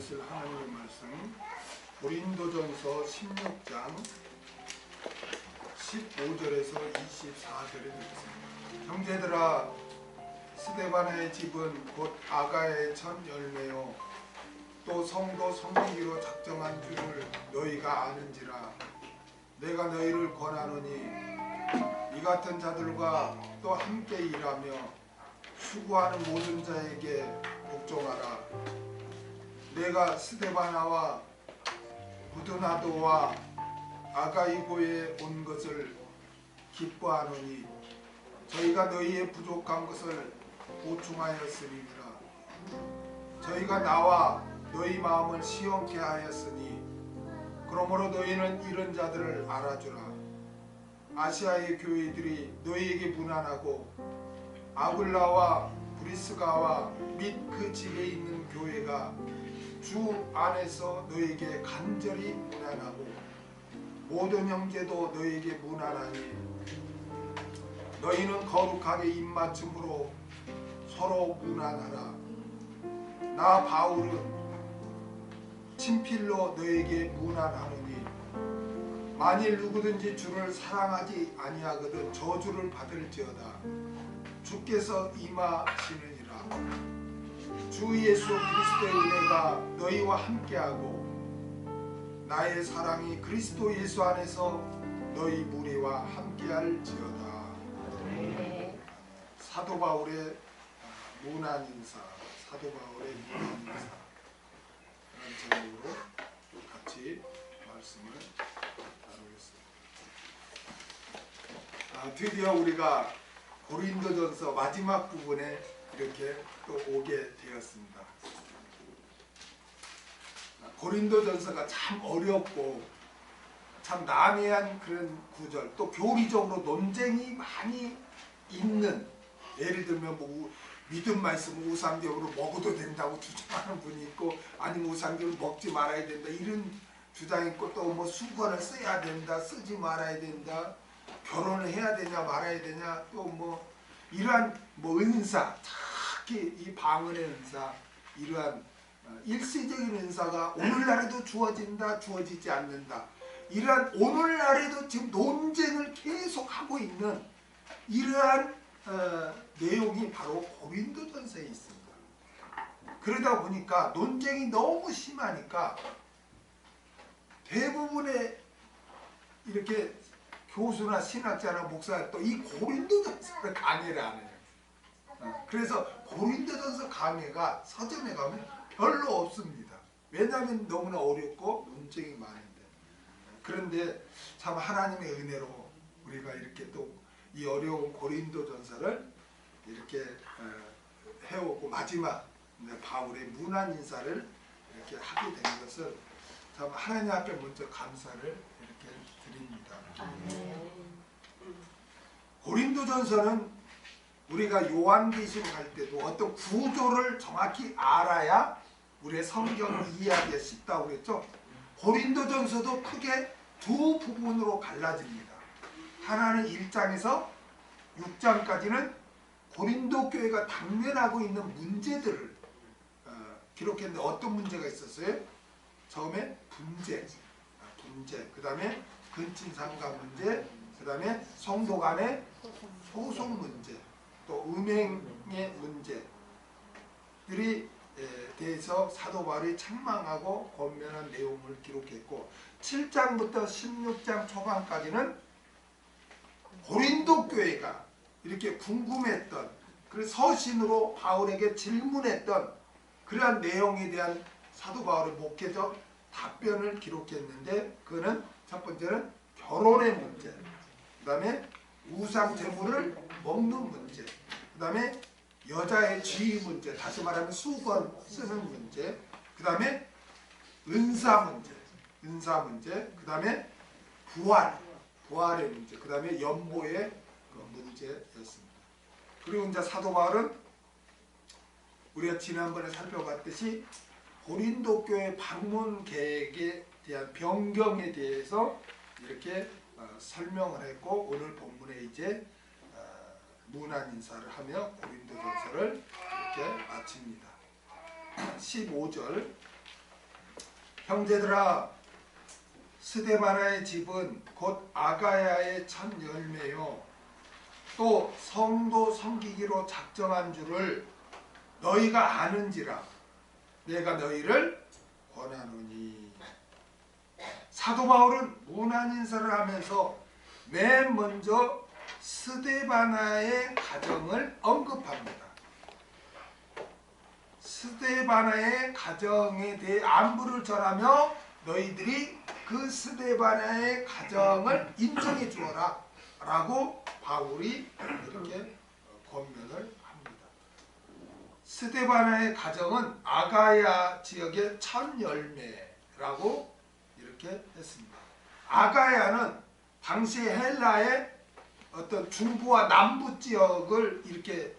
들으실 하나님의 말씀 고린도전서 16장 15절에서 24절에 되겠습니다. 형제들아, 스데반의 집은 곧 아가의 첫 열매요 또 성도 섬기기로 작정한 줄을 너희가 아는지라. 내가 너희를 권하노니 이 같은 자들과 또 함께 일하며 수고하는 모든 자에게 복종하라. 내가 스데바나와 부드나도와 아가이고에 온 것을 기뻐하노니 저희가 너희의 부족한 것을 보충하였으니라. 저희가 나와 너희 마음을 시원케 하였으니 그러므로 너희는 이런 자들을 알아주라. 아시아의 교회들이 너희에게 무난하고 아굴라와 브리스가와 및 그 집에 있는 교회가 주 안에서 너희에게 간절히 무난하고 모든 형제도 너희에게 무난하니 너희는 거룩하게 입맞춤으로 서로 무난하라. 나 바울은 친필로 너희에게 무난하노니 만일 누구든지 주를 사랑하지 아니하거든 저주를 받을지어다. 주께서 임하시느니라. 주 예수 그리스도의 은혜가 너희와 함께하고 나의 사랑이 그리스도 예수 안에서 너희 무리와 함께할지어다. 사도 바울의 문안 인사, 사도 바울의 문안 인사 라는 제목으로 같이 말씀을 나누겠습니다. 드디어 우리가 고린도전서 마지막 부분에 이렇게 또 오게 되었습니다. 고린도전서가 참 어렵고 참 난해한 그런 구절, 또 교리적으로 논쟁이 많이 있는, 예를 들면 뭐 믿음 말씀 우상적으로 먹어도 된다고 주장하는 분이 있고, 아니면 우상적으로 먹지 말아야 된다 이런 주장이 있고, 또 뭐 수건을 써야 된다, 쓰지 말아야 된다, 결혼을 해야 되냐 말아야 되냐, 또 뭐 이러한 뭐 은사, 특히 이 방언의 은사, 이러한 일시적인 은사가 오늘날에도 주어진다, 주어지지 않는다, 이러한 오늘날에도 지금 논쟁을 계속하고 있는 이러한 내용이 바로 고린도전서에 있습니다. 그러다 보니까 논쟁이 너무 심하니까 대부분의 이렇게 교수나 신학자나 목사가 또 이 고린도전서를 강의를 안 해요. 그래서 고린도전서 강의가 서점에 가면 별로 없습니다. 왜냐하면 너무나 어렵고 논쟁이 많은데. 그런데 참 하나님의 은혜로 우리가 이렇게 또 이 어려운 고린도전서를 이렇게 해오고 마지막 바울의 문안 인사를 이렇게 하게 된 것을 참 하나님 앞에 먼저 감사를 이렇게 드립니다. 고린도전서는 우리가 요한계시록 할 때도 어떤 구조를 정확히 알아야 우리의 성경을 이해하기가 쉽다고 그랬죠. 고린도전서도 크게 두 부분으로 갈라집니다. 하나는 1장에서 6장까지는 고린도 교회가 당면하고 있는 문제들을 기록했는데, 어떤 문제가 있었어요? 처음에 분쟁, 그 다음에 근친상간 문제, 그 다음에 성도 간의 소송 문제, 또 음행의 문제들이 대해서 사도 바울이 책망하고 권면한 내용을 기록했고, 7장부터 16장 초반까지는 고린도 교회가 이렇게 궁금했던, 그래서 서신으로 바울에게 질문했던 그러한 내용에 대한 사도 바울의 목회적 답변을 기록했는데, 그거는 첫 번째는 결혼의 문제, 그 다음에 우상 제물을 먹는 문제, 그 다음에 여자의 지위 문제, 다시 말하면 수건 쓰는 문제, 그 다음에 은사 문제, 그 다음에 부활의 문제, 그 다음에 연보의 문제였습니다. 그리고 이제 사도 바울은 우리가 지난번에 살펴봤듯이 고린도 교회 방문 계획에 대한 변경에 대해서 이렇게 설명을 했고, 오늘 본문에 이제 문안 인사를 하며 고린도전서를 이렇게 마칩니다. 15절 형제들아, 스데바나의 집은 곧 아가야의 첫 열매요 또 성도 섬기기로 작정한 줄을 너희가 아는지라 내가 너희를 권하노니. 사도 바울은 문안 인사를 하면서 맨 먼저 스데바나의 가정을 언급합니다. 스데바나의 가정에 대해 안부를 전하며 너희들이 그 스데바나의 가정을 인정해 주어라 라고 바울이 이렇게 권면을 합니다. 스데바나의 가정은 아가야 지역의 첫 열매라고 이렇게 했습니다. 아가야는 당시 헬라의 어떤 중부와 남부 지역을 이렇게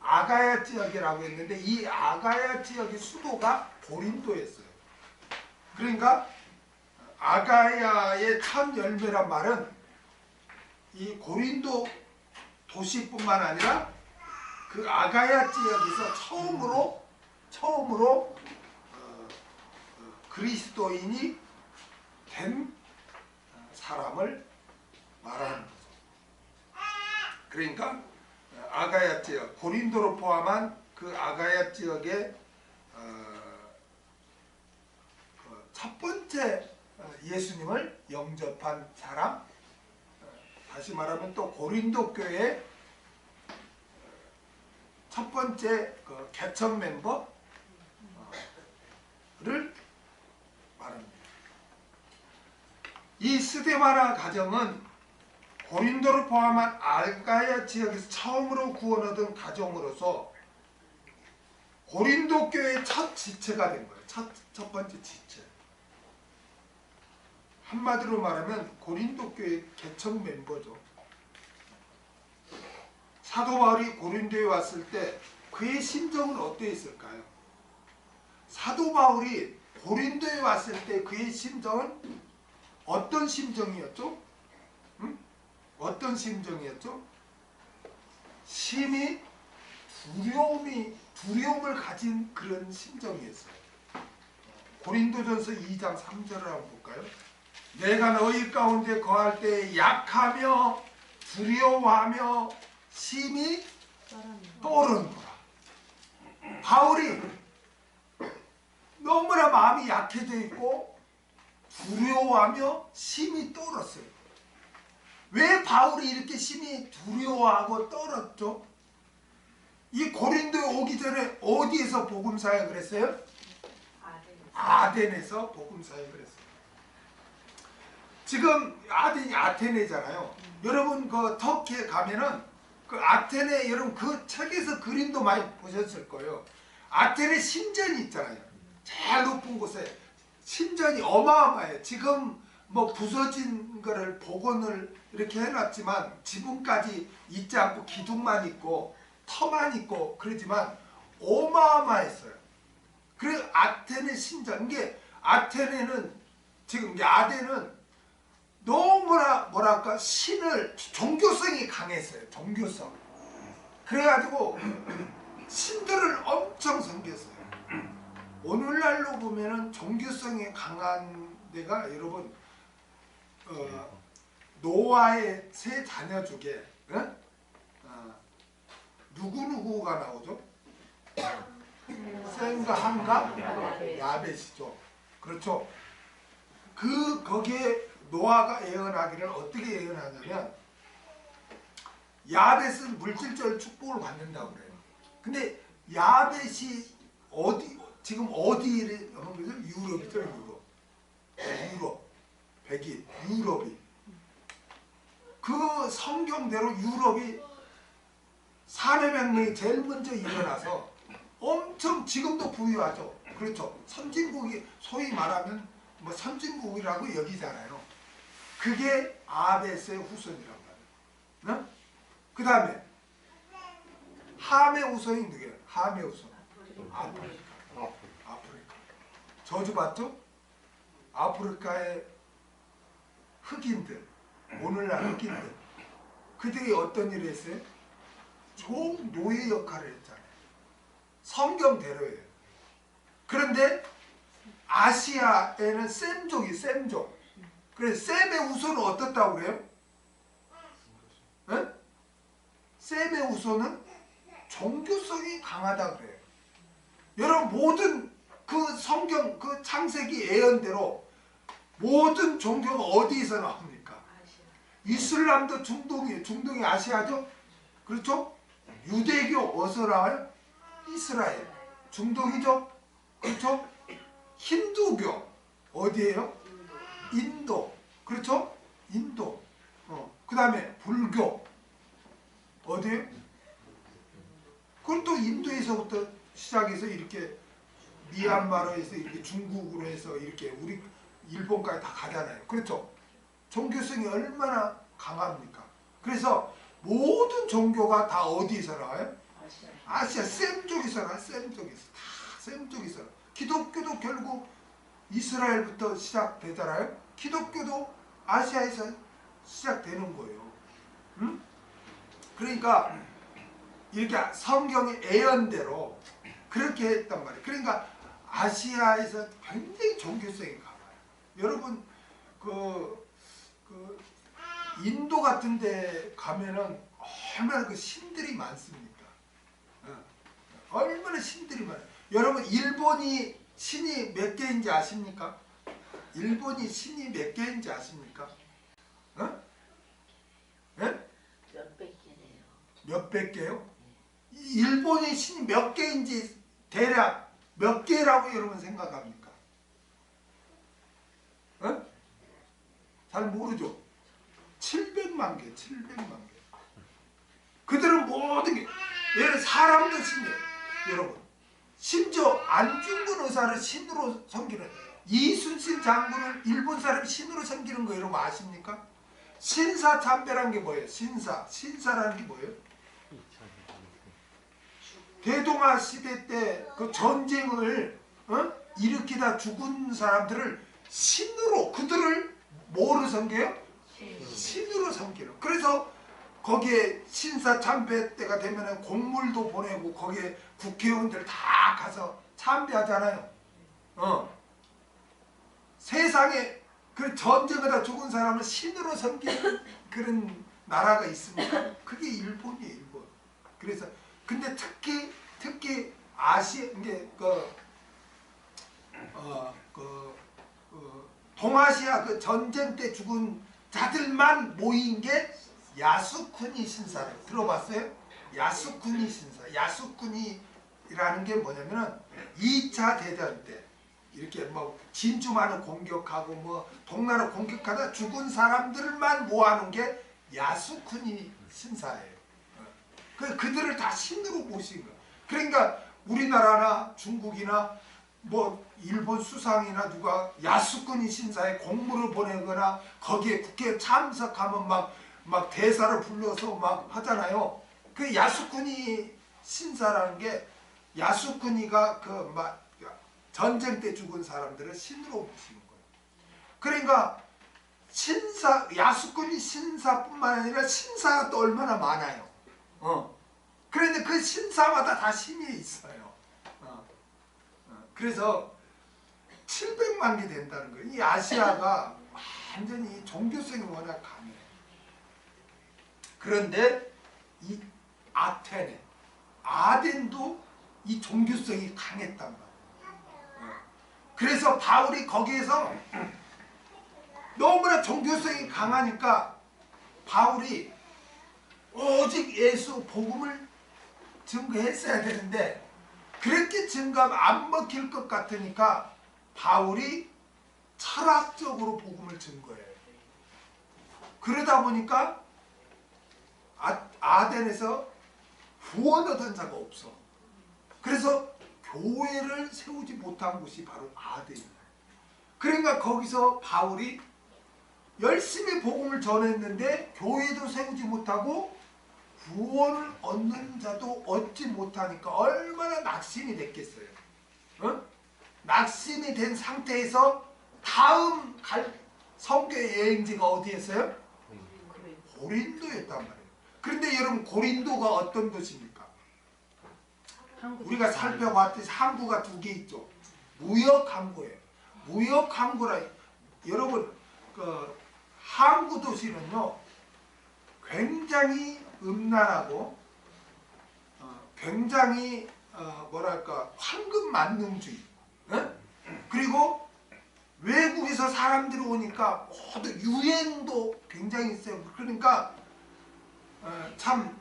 아가야 지역이라고 했는데 이 아가야 지역의 수도가 고린도였어요. 그러니까 아가야의 첫 열매란 말은 이 고린도 도시뿐만 아니라 그 아가야 지역에서 처음으로 그리스도인이 된 사람을 말하는 거죠. 그러니까 아가야 지역, 고린도로 포함한 그 아가야 지역의 첫 번째 예수님을 영접한 사람, 다시 말하면 또 고린도 교회 첫 번째 그 개척 멤버를 말합니다. 이 스데바나 가정은 고린도를 포함한 아가야 지역에서 처음으로 구원 얻은 가정으로서 고린도 교회의 첫 지체가 된 거예요. 첫 번째 지체. 한마디로 말하면 고린도 교회 개척 멤버죠. 사도 바울이 고린도에 왔을 때 그의 심정은 어떠했을까요? 사도 바울이 고린도에 왔을 때 그의 심정은 어떤 심정이었죠? 어떤 심정이었죠? 심히 두려움을 가진 그런 심정이었어요. 고린도전서 2장 3절을 한번 볼까요? 내가 너희 가운데 거할 때 약하며 두려워하며 심히 떠오르노라. 바울이 너무나 마음이 약해져 있고 두려워하며 심히 떨었어요. 왜 바울이 이렇게 심히 두려워하고 떨었죠? 이 고린도에 오기 전에 어디에서 복음 사역을 했어요? 아덴에서 복음 사역을 했어요. 지금 아덴이 아테네잖아요. 여러분 그 터키에 가면은 그 아테네 여러분 그 책에서 그림도 많이 보셨을 거예요. 아테네 신전이 있잖아요. 제일 높은 곳에 신전이 어마어마해요. 지금 뭐 부서진 거를 복원을 이렇게 해놨지만 지붕까지 있지 않고 기둥만 있고 터만 있고 그러지만 어마어마했어요. 그래서 아테네 신전, 이게 아테네는 지금 이게 아덴은 너무나 뭐랄까 신을 종교성이 강했어요. 종교성. 그래가지고 신들을 엄청 섬겼어요. 오늘날로 보면은 종교성이 강한 데가 여러분 노아의 세 자녀 중에 누구누구가 나오죠? 셈과 함과 야벳이죠. 그렇죠. 거기에 노아가 예언하기를 어떻게 예언하냐면 야벳은 물질적 축복을 받는다고 그래요. 근데 야벳이 지금 어디를 하는 거죠? 유럽이죠. 유럽. 백인, 유럽이. 그 성경대로 유럽이 산업혁명이 제일 먼저 일어나서 엄청 지금도 부유하죠. 그렇죠. 선진국이 소위 말하면 뭐 선진국이라고 여기잖아요. 그게 아벳의 후손이라고 말해요. 그 다음에 함의 후손이 누구예요? 함의 후손. 아프리카. 저주받죠? 아프리카의 흑인들, 오늘날 흑인들. 그들이 어떤 일을 했어요? 노예 역할을 했잖아요. 성경대로예요. 그런데 아시아에는 셈족이 셈족. 그래서 셈의 후손은 어떻다고 그래요? 네? 셈의 후손은 종교성이 강하다 그래요. 여러분 모든 그 성경 그 창세기 예언대로 모든 종교가 어디에서 나옵니까? 이슬람도 중동이에요. 중동이 아시아죠? 그렇죠? 유대교 어디서 나와요? 이스라엘. 중동이죠? 그렇죠? 힌두교 어디예요? 인도. 그렇죠? 인도. 그 다음에 불교 어디예요? 그건 또 인도에서부터 시작해서 이렇게 미얀마로 해서 이렇게 중국으로 해서 이렇게 우리 일본까지 다 가잖아요. 그렇죠? 종교성이 얼마나 강합니까? 그래서 모든 종교가 다 어디에서 나와요? 아시아 셈족에서 나와요. 셈족에서. 다 셈족에서 나와요. 기독교도 결국 이스라엘부터 시작되잖아요. 기독교도 아시아에서 시작되는 거예요. 응? 그러니까 이렇게 성경의 예언대로 그렇게 했단 말이에요. 그러니까 아시아에서 굉장히 종교성이 강해요. 여러분 그 인도 같은 데 가면은 얼마나 그 신들이 많습니까? 얼마나 신들이 많아요. 여러분 일본이 신이 몇 개인지 아십니까? 일본이 신이 몇 개인지 아십니까? 네? 몇백 개네요. 몇백 개요? 일본이 신이 몇 개인지 대략 몇 개라고 여러분 생각합니까? 잘 모르죠? 700만 개, 700만 개. 그들은 모든 게, 얘는 사람도 신이에요. 여러분. 심지어 안중근 의사를 신으로 섬기는, 이순신 장군을 일본 사람이 신으로 섬기는 거 여러분 아십니까? 신사참배라는 게 뭐예요? 신사라는 게 뭐예요? 대동아 시대 때 그 전쟁을 일으키다 죽은 사람들을 신으로, 그들을 뭐로 섬겨요? 신으로 섬기는. 그래서 거기에 신사참배 때가 되면 공물도 보내고 거기에 국회의원들 다 가서 참배하잖아요. 세상에 그 전쟁하다 죽은 사람을 신으로 섬기는 그런 나라가 있습니까? 그게 일본이에요, 일본. 그래서 근데 특히 아시아 이게 동아시아 그 전쟁 때 죽은 자들만 모인 게 야스쿠니 신사를 들어봤어요? 야스쿠니 신사. 야스쿠니라는 게 뭐냐면은 2차 대전 때 이렇게 뭐 진주만을 공격하고 뭐 동나라 공격하다 죽은 사람들만 모아놓은 게 야스쿠니 신사예요. 그들을 다 신으로 모신 거예요. 그러니까 우리나라나 중국이나 뭐 일본 수상이나 누가 야스쿠니 신사에 공물을 보내거나 거기에 국회에 참석하면 막 대사를 불러서 막 하잖아요. 그 야스쿠니 신사라는 게 야스쿠니가 그 막 전쟁 때 죽은 사람들을 신으로 모시는 거예요. 그러니까 야스쿠니 신사뿐만 아니라 신사가 또 얼마나 많아요. 그런데 그 신사마다 다 신이 있어요. 그래서 700만 개 된다는 거예요. 이 아시아가 완전히 종교성이 워낙 강해요. 그런데 이 아덴도 이 종교성이 강했단 말이에요. 그래서 바울이 거기에서 너무나 종교성이 강하니까 바울이 오직 예수 복음을 증거했어야 되는데 그렇게 증거하면 안 먹힐 것 같으니까 바울이 철학적으로 복음을 증거해요. 그러다 보니까 아덴에서 후원 얻은 자가 없어. 그래서 교회를 세우지 못한 곳이 바로 아덴이에요. 그러니까 거기서 바울이 열심히 복음을 전했는데 교회도 세우지 못하고 구원을 얻는 자도 얻지 못하니까 얼마나 낙심이 됐겠어요. 낙심이 된 상태에서 다음 갈 선교 여행지가 어디였어요? 고린도였단 말이에요. 그런데 여러분 고린도가 어떤 도시입니까? 우리가 살펴봤듯이 항구가 2개 있죠. 무역 항구예요. 무역 항구라 여러분 그 항구 도시는요 굉장히 음란하고 굉장히 뭐랄까 황금 만능주의 그리고 외국에서 사람들이 오니까 모두 유행도 굉장히 세요. 그러니까 참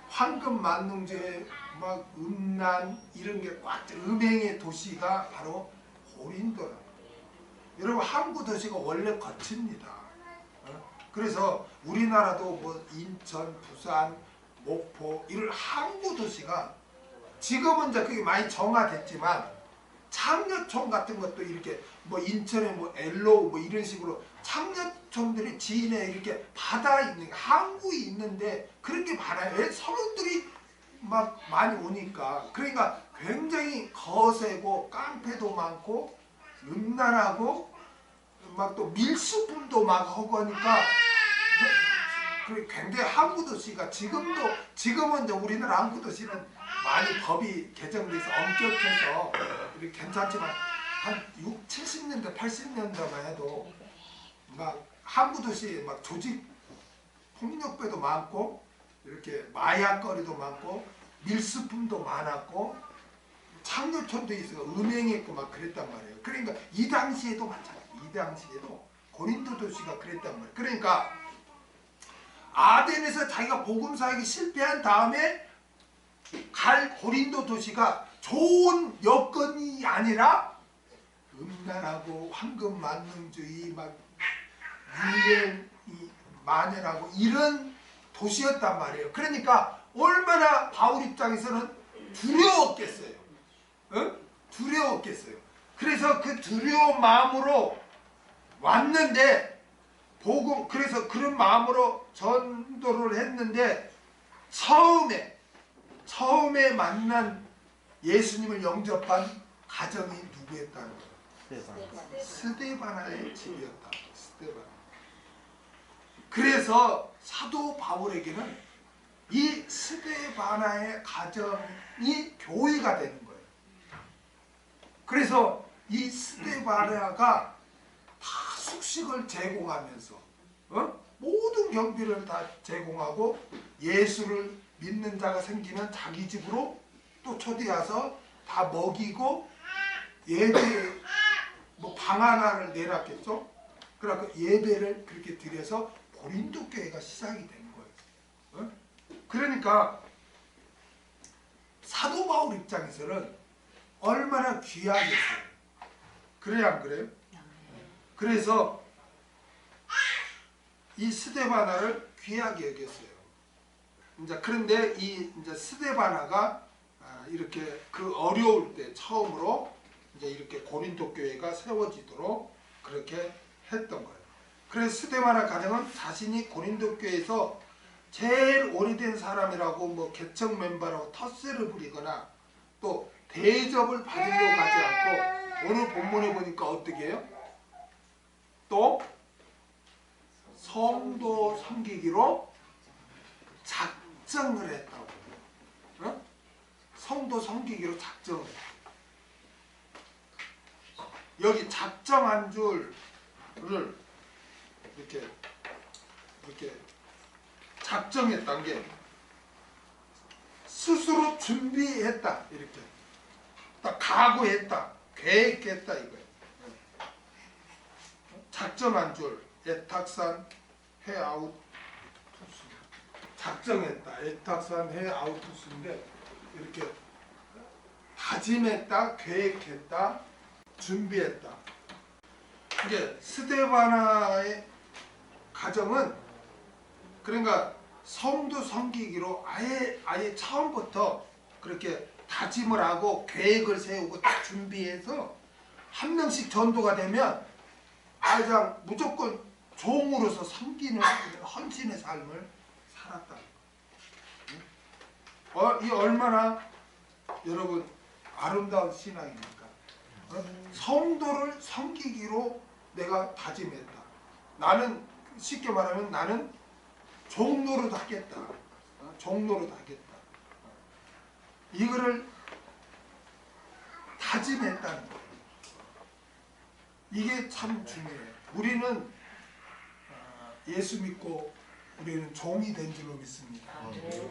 황금 만능주의 막 음란 이런 게 꽉 음행의 도시가 바로 고린도라. 여러분 항구 도시가 원래 거칩니다. 그래서 우리나라도 뭐 인천, 부산, 목포 이런 항구 도시가 지금은 이제 그게 많이 정화됐지만 창녀촌 같은 것도 이렇게 뭐 인천에 뭐 엘로우 뭐 이런 식으로 창녀촌들이 지인에 이렇게 바다에 있는 항구에 있는데 그런 게 많아요. 왜? 성인들이 막 많이 오니까. 그러니까 굉장히 거세고 깡패도 많고 음란하고 막 또 밀수품도 막 하고 하니까 굉장히 항구 도시가 지금은 이제 우리나라 항구 도시는 많이 법이 개정돼서 엄격해서 이렇게 괜찮지만 한 6, 70년대, 80년대만 해도 막 항구 도시에 막 조직 폭력배도 많고 이렇게 마약거리도 많고 밀수품도 많았고 창녀촌도 있어서 음행했고 막 그랬단 말이에요. 그러니까 이 당시에도 마찬가지. 이 당시에도 고린도 도시가 그랬단 말이에요. 그러니까 아덴에서 자기가 복음 사역이 실패한 다음에 갈 고린도 도시가 좋은 여건이 아니라 음란하고 황금 만능주의 막 유행이 만연하고 이런 도시였단 말이에요. 그러니까 얼마나 바울 입장에서는 두려웠겠어요. 두려웠겠어요. 그래서 그 두려운 마음으로 왔는데 복음 그래서 그런 마음으로 전도를 했는데 처음에 만난 예수님을 영접한 가정이 누구였다는 거예요? 스데바나의 집이었다. 스데바나. 그래서 사도 바울에게는 이 스데바나의 가정이 교회가 되는 거예요. 그래서 이 스데바나가 다 숙식을 제공하면서 모든 경비를 다 제공하고 예수를 믿는 자가 생기면 자기 집으로 또 초대해서 다 먹이고 예배 뭐 방 하나를 내놨겠죠. 그러니까 예배를 그렇게 드려서 고린도 교회가 시작이 된 거예요. 그러니까 사도 바울 입장에서는 얼마나 귀하겠어요. 그래요, 안 그래요? 그래서 이 스데바나를 귀하게 여겼어요. 이제 그런데 이 이제 스데바나가 이렇게 그 어려울 때 처음으로 이제 이렇게 고린도 교회가 세워지도록 그렇게 했던 거예요. 그래서 스데바나 가정은 자신이 고린도 교회에서 제일 오래된 사람이라고 뭐 개척 멤버라고 텃세를 부리거나 또 대접을 받으려고 하지 않고 오늘 본문에 보니까 어떻게 해요? 또 성도 섬기기로 작정을 했다고. 성도 섬기기로 작정을 했다. 여기 작정한 줄을 이렇게 작정했다는 게 스스로 준비했다. 이렇게 딱 각오했다. 계획했다 이거예요. 작정한 줄 에탁산 헤아우투스 작정했다. 에탁산 헤아우투스인데 이렇게 다짐했다, 계획했다, 준비했다. 이게 스데바나의 가정은 그러니까 성도 섬기기로 아예 처음부터 그렇게 다짐을 하고 계획을 세우고 딱 준비해서 한 명씩 전도가 되면 그냥 무조건 종으로서 섬기는 헌신의 삶을 살았다. 이 얼마나 여러분 아름다운 신앙입니까? 성도를 섬기기로 내가 다짐했다. 나는 쉽게 말하면 나는 종로로 하겠다. 종로로 하겠다. 이거를 다짐했다는 거예요. 이게 참 중요해요. 우리는 예수 믿고 우리는 종이 된 줄로 믿습니다.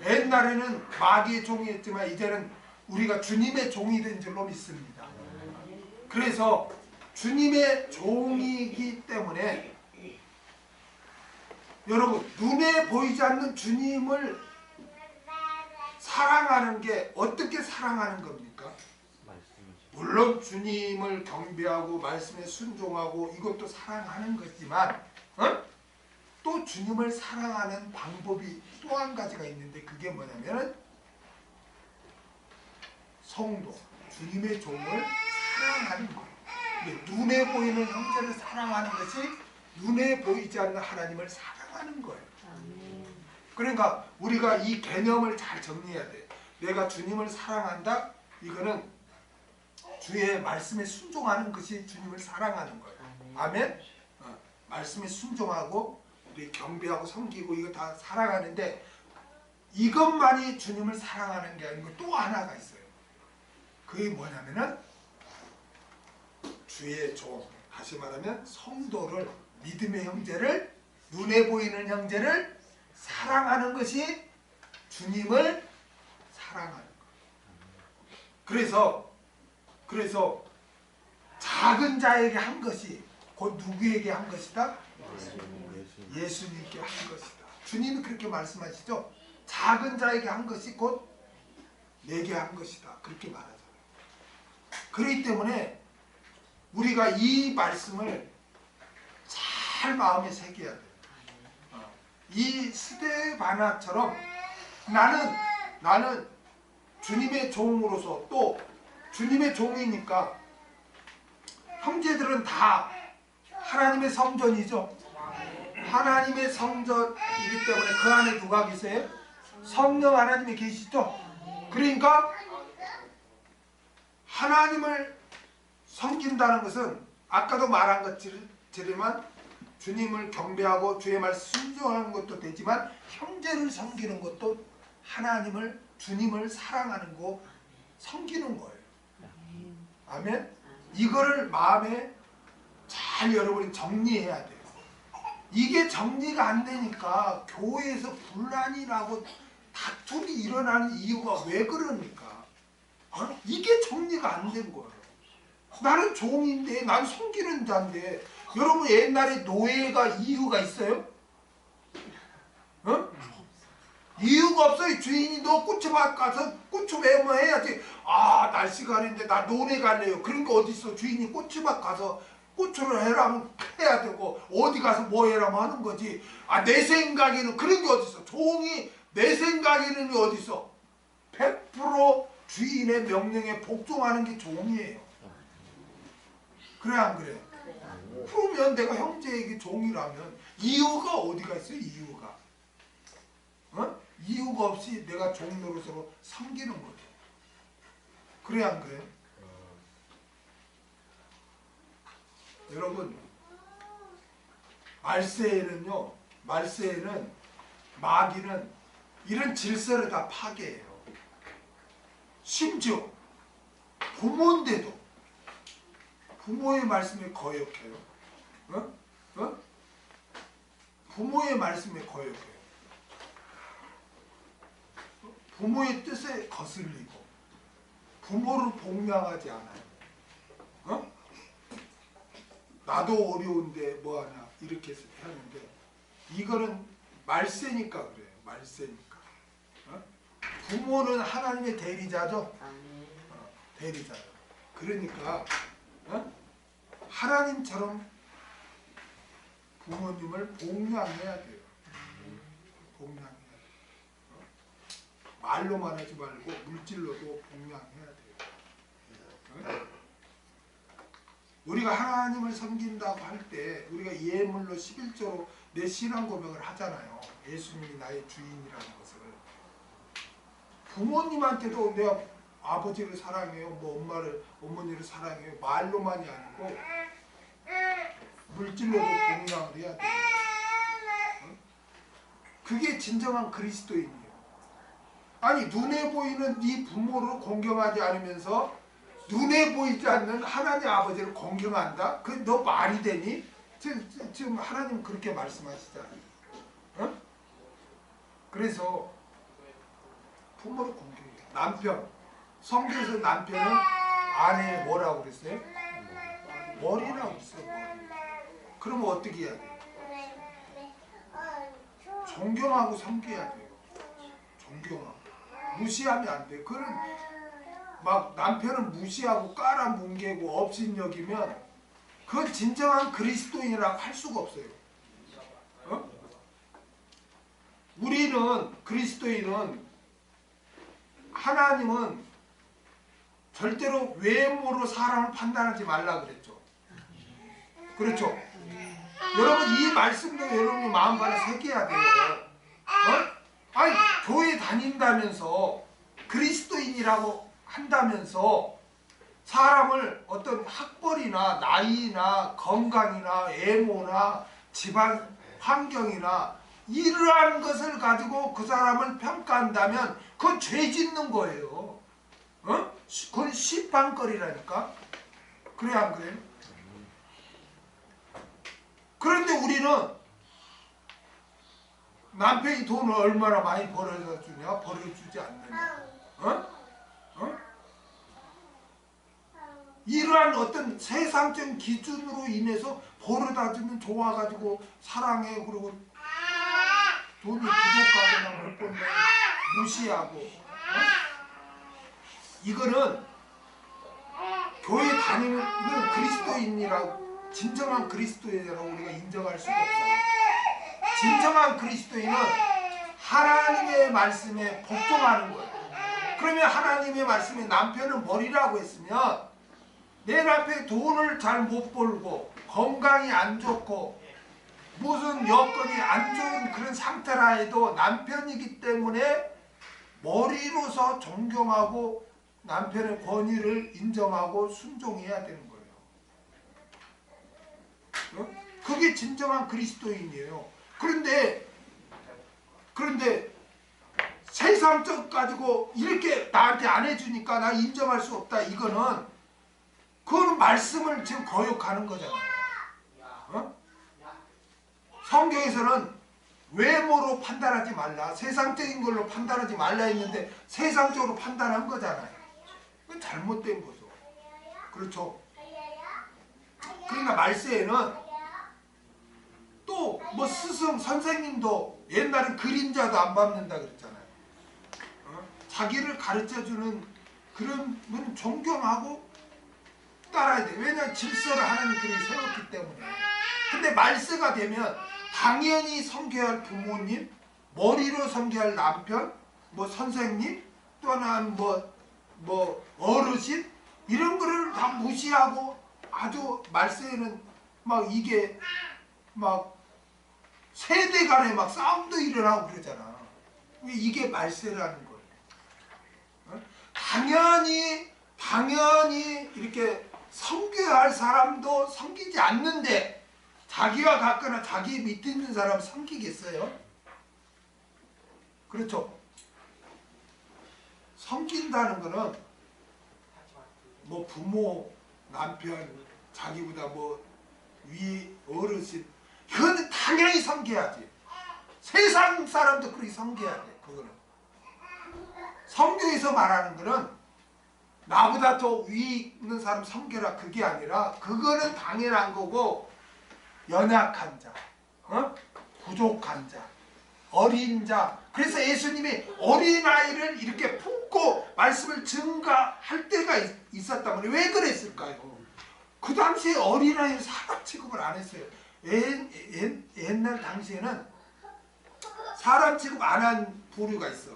옛날에는 마귀의 종이었지만 이제는 우리가 주님의 종이 된 줄로 믿습니다. 그래서 주님의 종이기 때문에 여러분, 눈에 보이지 않는 주님을 사랑하는 게 어떻게 사랑하는 겁니까? 물론 주님을 경배하고 말씀에 순종하고 이것도 사랑하는 거지만 또 주님을 사랑하는 방법이 또 한 가지가 있는데, 그게 뭐냐면 성도, 주님의 종을 사랑하는 거예요. 눈에 보이는 형제를 사랑하는 것이 눈에 보이지 않는 하나님을 사랑하는 거예요. 그러니까 우리가 이 개념을 잘 정리해야 돼. 내가 주님을 사랑한다? 이거는 주의 말씀에 순종하는 것이 주님을 사랑하는 거예요. 아멘? 말씀에 순종하고 우리 경배하고 섬기고 이거 다 사랑하는데, 이것만이 주님을 사랑하는 게 아니고 또 하나가 있어요. 그게 뭐냐면은 주의 종, 다시 말하면 성도를, 믿음의 형제를, 눈에 보이는 형제를 사랑하는 것이 주님을 사랑하는 거예요. 그래서 작은 자에게 한 것이 곧 누구에게 한 것이다? 예수님께 한 것이다. 주님이 그렇게 말씀하시죠. 작은 자에게 한 것이 곧 내게 한 것이다. 그렇게 말하잖아요. 그렇기 때문에 우리가 이 말씀을 잘 마음에 새겨야 돼요. 이 스데바나처럼 나는 주님의 종으로서, 또 주님의 종이니까 형제들은 다 하나님의 성전이죠. 하나님의 성전이기 때문에 그 안에 누가 계세요? 성령 하나님이 계시죠. 그러니까 하나님을 섬긴다는 것은 아까도 말한 것처럼 주님을 경배하고 주의 말씀 순종하는 것도 되지만, 형제를 섬기는 것도 하나님을, 주님을 사랑하는 거, 섬기는 거예요. 아멘? 이거를 마음에 잘 여러분이 정리해야 돼요. 이게 정리가 안 되니까 교회에서 분란이 나고 다툼이 일어나는 이유가 왜 그러니까? 이게 정리가 안 된 거예요. 나는 종인데, 난 섬기는 자인데. 여러분, 옛날에 노예가 이유가 있어요? 이유가 없어요. 주인이 너 꼬치밭 가서 꼬치 매뭐 해야지. 아, 날씨가 아닌데 나 논에 갈래요. 그런 거 어디 있어? 주인이 꼬치밭 가서 꼬치를 해라면 해야 되고, 어디 가서 뭐 해라면 하는 거지. 아, 내 생각에는 그런 게 어디 있어? 종이 내 생각에는 어디 있어? 100% 주인의 명령에 복종하는 게 종이에요. 그래 안 그래? 그러면 내가 형제에게 종이라면 이유가 어디가 있어요? 이유가 이유가 없이 내가 종 노릇으로 섬기는 거죠. 그래 안 그래? 여러분, 말세에는 마귀는 이런 질서를 다 파괴해요. 심지어 부모인데도 부모의 말씀에 거역해요. 부모의 말씀에 거역해요. 부모의 뜻에 거슬리고 부모를 복양하지 않아요. 나도 어려운데 뭐하냐 이렇게 하는데, 이거는 말세니까 그래요. 말세니까. 부모는 하나님의 대리자죠. 대리자죠. 그러니까 하나님처럼 부모님을 복양해야 돼요. 복양해야 돼요. 말로만 하지 말고 물질로도 복양해야 돼요. 우리가 하나님을 섬긴다고 할 때 우리가 예물로 11조로 내 신앙 고백을 하잖아요. 예수님이 나의 주인이라는 것을. 부모님한테도 내가 아버지를 사랑해요, 뭐 어머니를 사랑해요, 말로만이 아니고 물질로도 공양을 해야 돼요. 그게 진정한 그리스도인이에요. 아니, 눈에 보이는 네 부모를 공경하지 않으면서 눈에 보이지 않는 하나님 아버지를 공경한다? 그 너 말이 되니? 지금 하나님 그렇게 말씀하시잖아요. 어? 그래서 부모를 공경해요. 남편, 성경에서 남편은 아내의 뭐라고 그랬어요? 머리라고 그랬어요. 머리. 그러면 어떻게 해야 돼요? 존경하고 섬겨야 돼요. 존경하고. 무시하면 안 돼요. 그런 막 남편을 무시하고 깔아뭉개고 업신여기면 그건 진정한 그리스도인이라고 할 수가 없어요. 어? 우리는 그리스도인은 하나님은 절대로 외모로 사람을 판단하지 말라 그랬죠. 그렇죠? 여러분 이 말씀도 여러분이 마음판에 새겨야 돼요. 어? 아니 교회 다닌다면서 그리스도인이라고 한다면서 사람을 어떤 학벌이나 나이나 건강이나 외모나 집안 환경이나 이러한 것을 가지고 그 사람을 평가한다면 그건 죄 짓는 거예요. 어? 그건 시방거리라니까. 그래 안 그래요? 그런데 우리는 남편이 돈을 얼마나 많이 벌어다 주냐? 벌어주지 않느냐? 어? 어? 이러한 어떤 세상적인 기준으로 인해서 벌어다 주면 좋아가지고 사랑해 그러고 돈이 부족하거나 몇 번 무시하고 어? 이거는 교회 다니는 그리스도인이라고 진정한 그리스도인이라고 우리가 인정할 수가 없어요. 진정한 그리스도인은 하나님의 말씀에 복종하는 거예요. 그러면 하나님의 말씀에 남편은 머리라고 했으면 내 남편이 돈을 잘 못 벌고 건강이 안 좋고 무슨 여건이 안 좋은 그런 상태라 해도 남편이기 때문에 머리로서 존경하고 남편의 권위를 인정하고 순종해야 되는 거예요. 어? 그게 진정한 그리스도인이에요. 그런데 세상적 가지고 이렇게 나한테 안 해주니까 나 인정할 수 없다. 그거는 말씀을 지금 거역하는 거잖아요. 어? 성경에서는 외모로 판단하지 말라. 세상적인 걸로 판단하지 말라 했는데 세상적으로 판단한 거잖아요. 그건 잘못된 거죠. 그렇죠? 그러니까 말세에는 또 뭐 스승 선생님도 옛날엔 그림자도 안 밟는다 그랬잖아요. 어? 자기를 가르쳐주는 그런 분 존경하고 따라야 돼. 왜냐하면 질서를 하나님 그렇게 세웠기 때문에. 근데 말세가 되면 당연히 섬겨야 할 부모님, 머리로 섬겨야 할 남편, 뭐 선생님, 또는 뭐 어르신 이런 거를 다 무시하고 아주 말세에는 막 이게 막 세대 간에 막 싸움도 일어나고 그러잖아. 이게 말세라는 거예요. 어? 당연히 이렇게 섬겨야 할 사람도 섬기지 않는데 자기와 같거나 자기 밑에 있는 사람 섬기겠어요? 그렇죠? 섬긴다는 거는 뭐 부모, 남편, 자기보다 뭐 위 어르신 이거는 당연히 섬겨야지. 세상 사람도 그렇게 섬겨야 돼. 그거는 성경에서 말하는 거는 나보다 더 위 있는 사람 섬겨라 그게 아니라 그거는 당연한 거고 연약한 자, 어? 부족한 자, 어린 자. 그래서 예수님이 어린아이를 이렇게 품고 말씀을 증가할 때가 있었단 말이에요. 왜 그랬을까요? 그 당시에 어린아이를 사람 취급을 안 했어요. 옛날 당시에는 사람 취급 안 한 부류가 있어.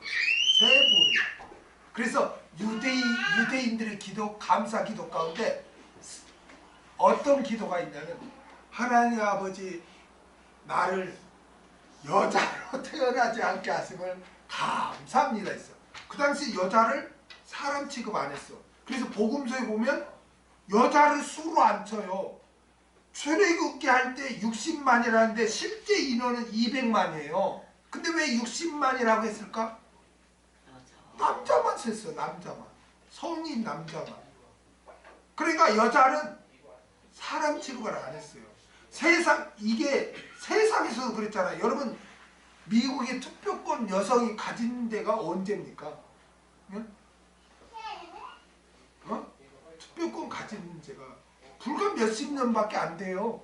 세 부류. 그래서 유대인들의 기도, 감사 기도 가운데 어떤 기도가 있냐면 하나님 아버지 나를 여자로 태어나지 않게 하심을 감사합니다 했어. 그 당시 여자를 사람 취급 안 했어. 그래서 복음서에 보면 여자를 수로 안 쳐요. 출애굽기 할 때 60만이라는데 실제 인원은 200만이에요. 근데 왜 60만이라고 했을까? 남자만 셌어. 남자만. 성인 남자만. 그러니까 여자는 사람 취급을 안 했어요. 이게 세상에서도 그랬잖아요. 여러분, 미국의 투표권 여성이 가진 데가 언제입니까? 응? 투표권 가진 데가 불과 몇십 년밖에 안 돼요.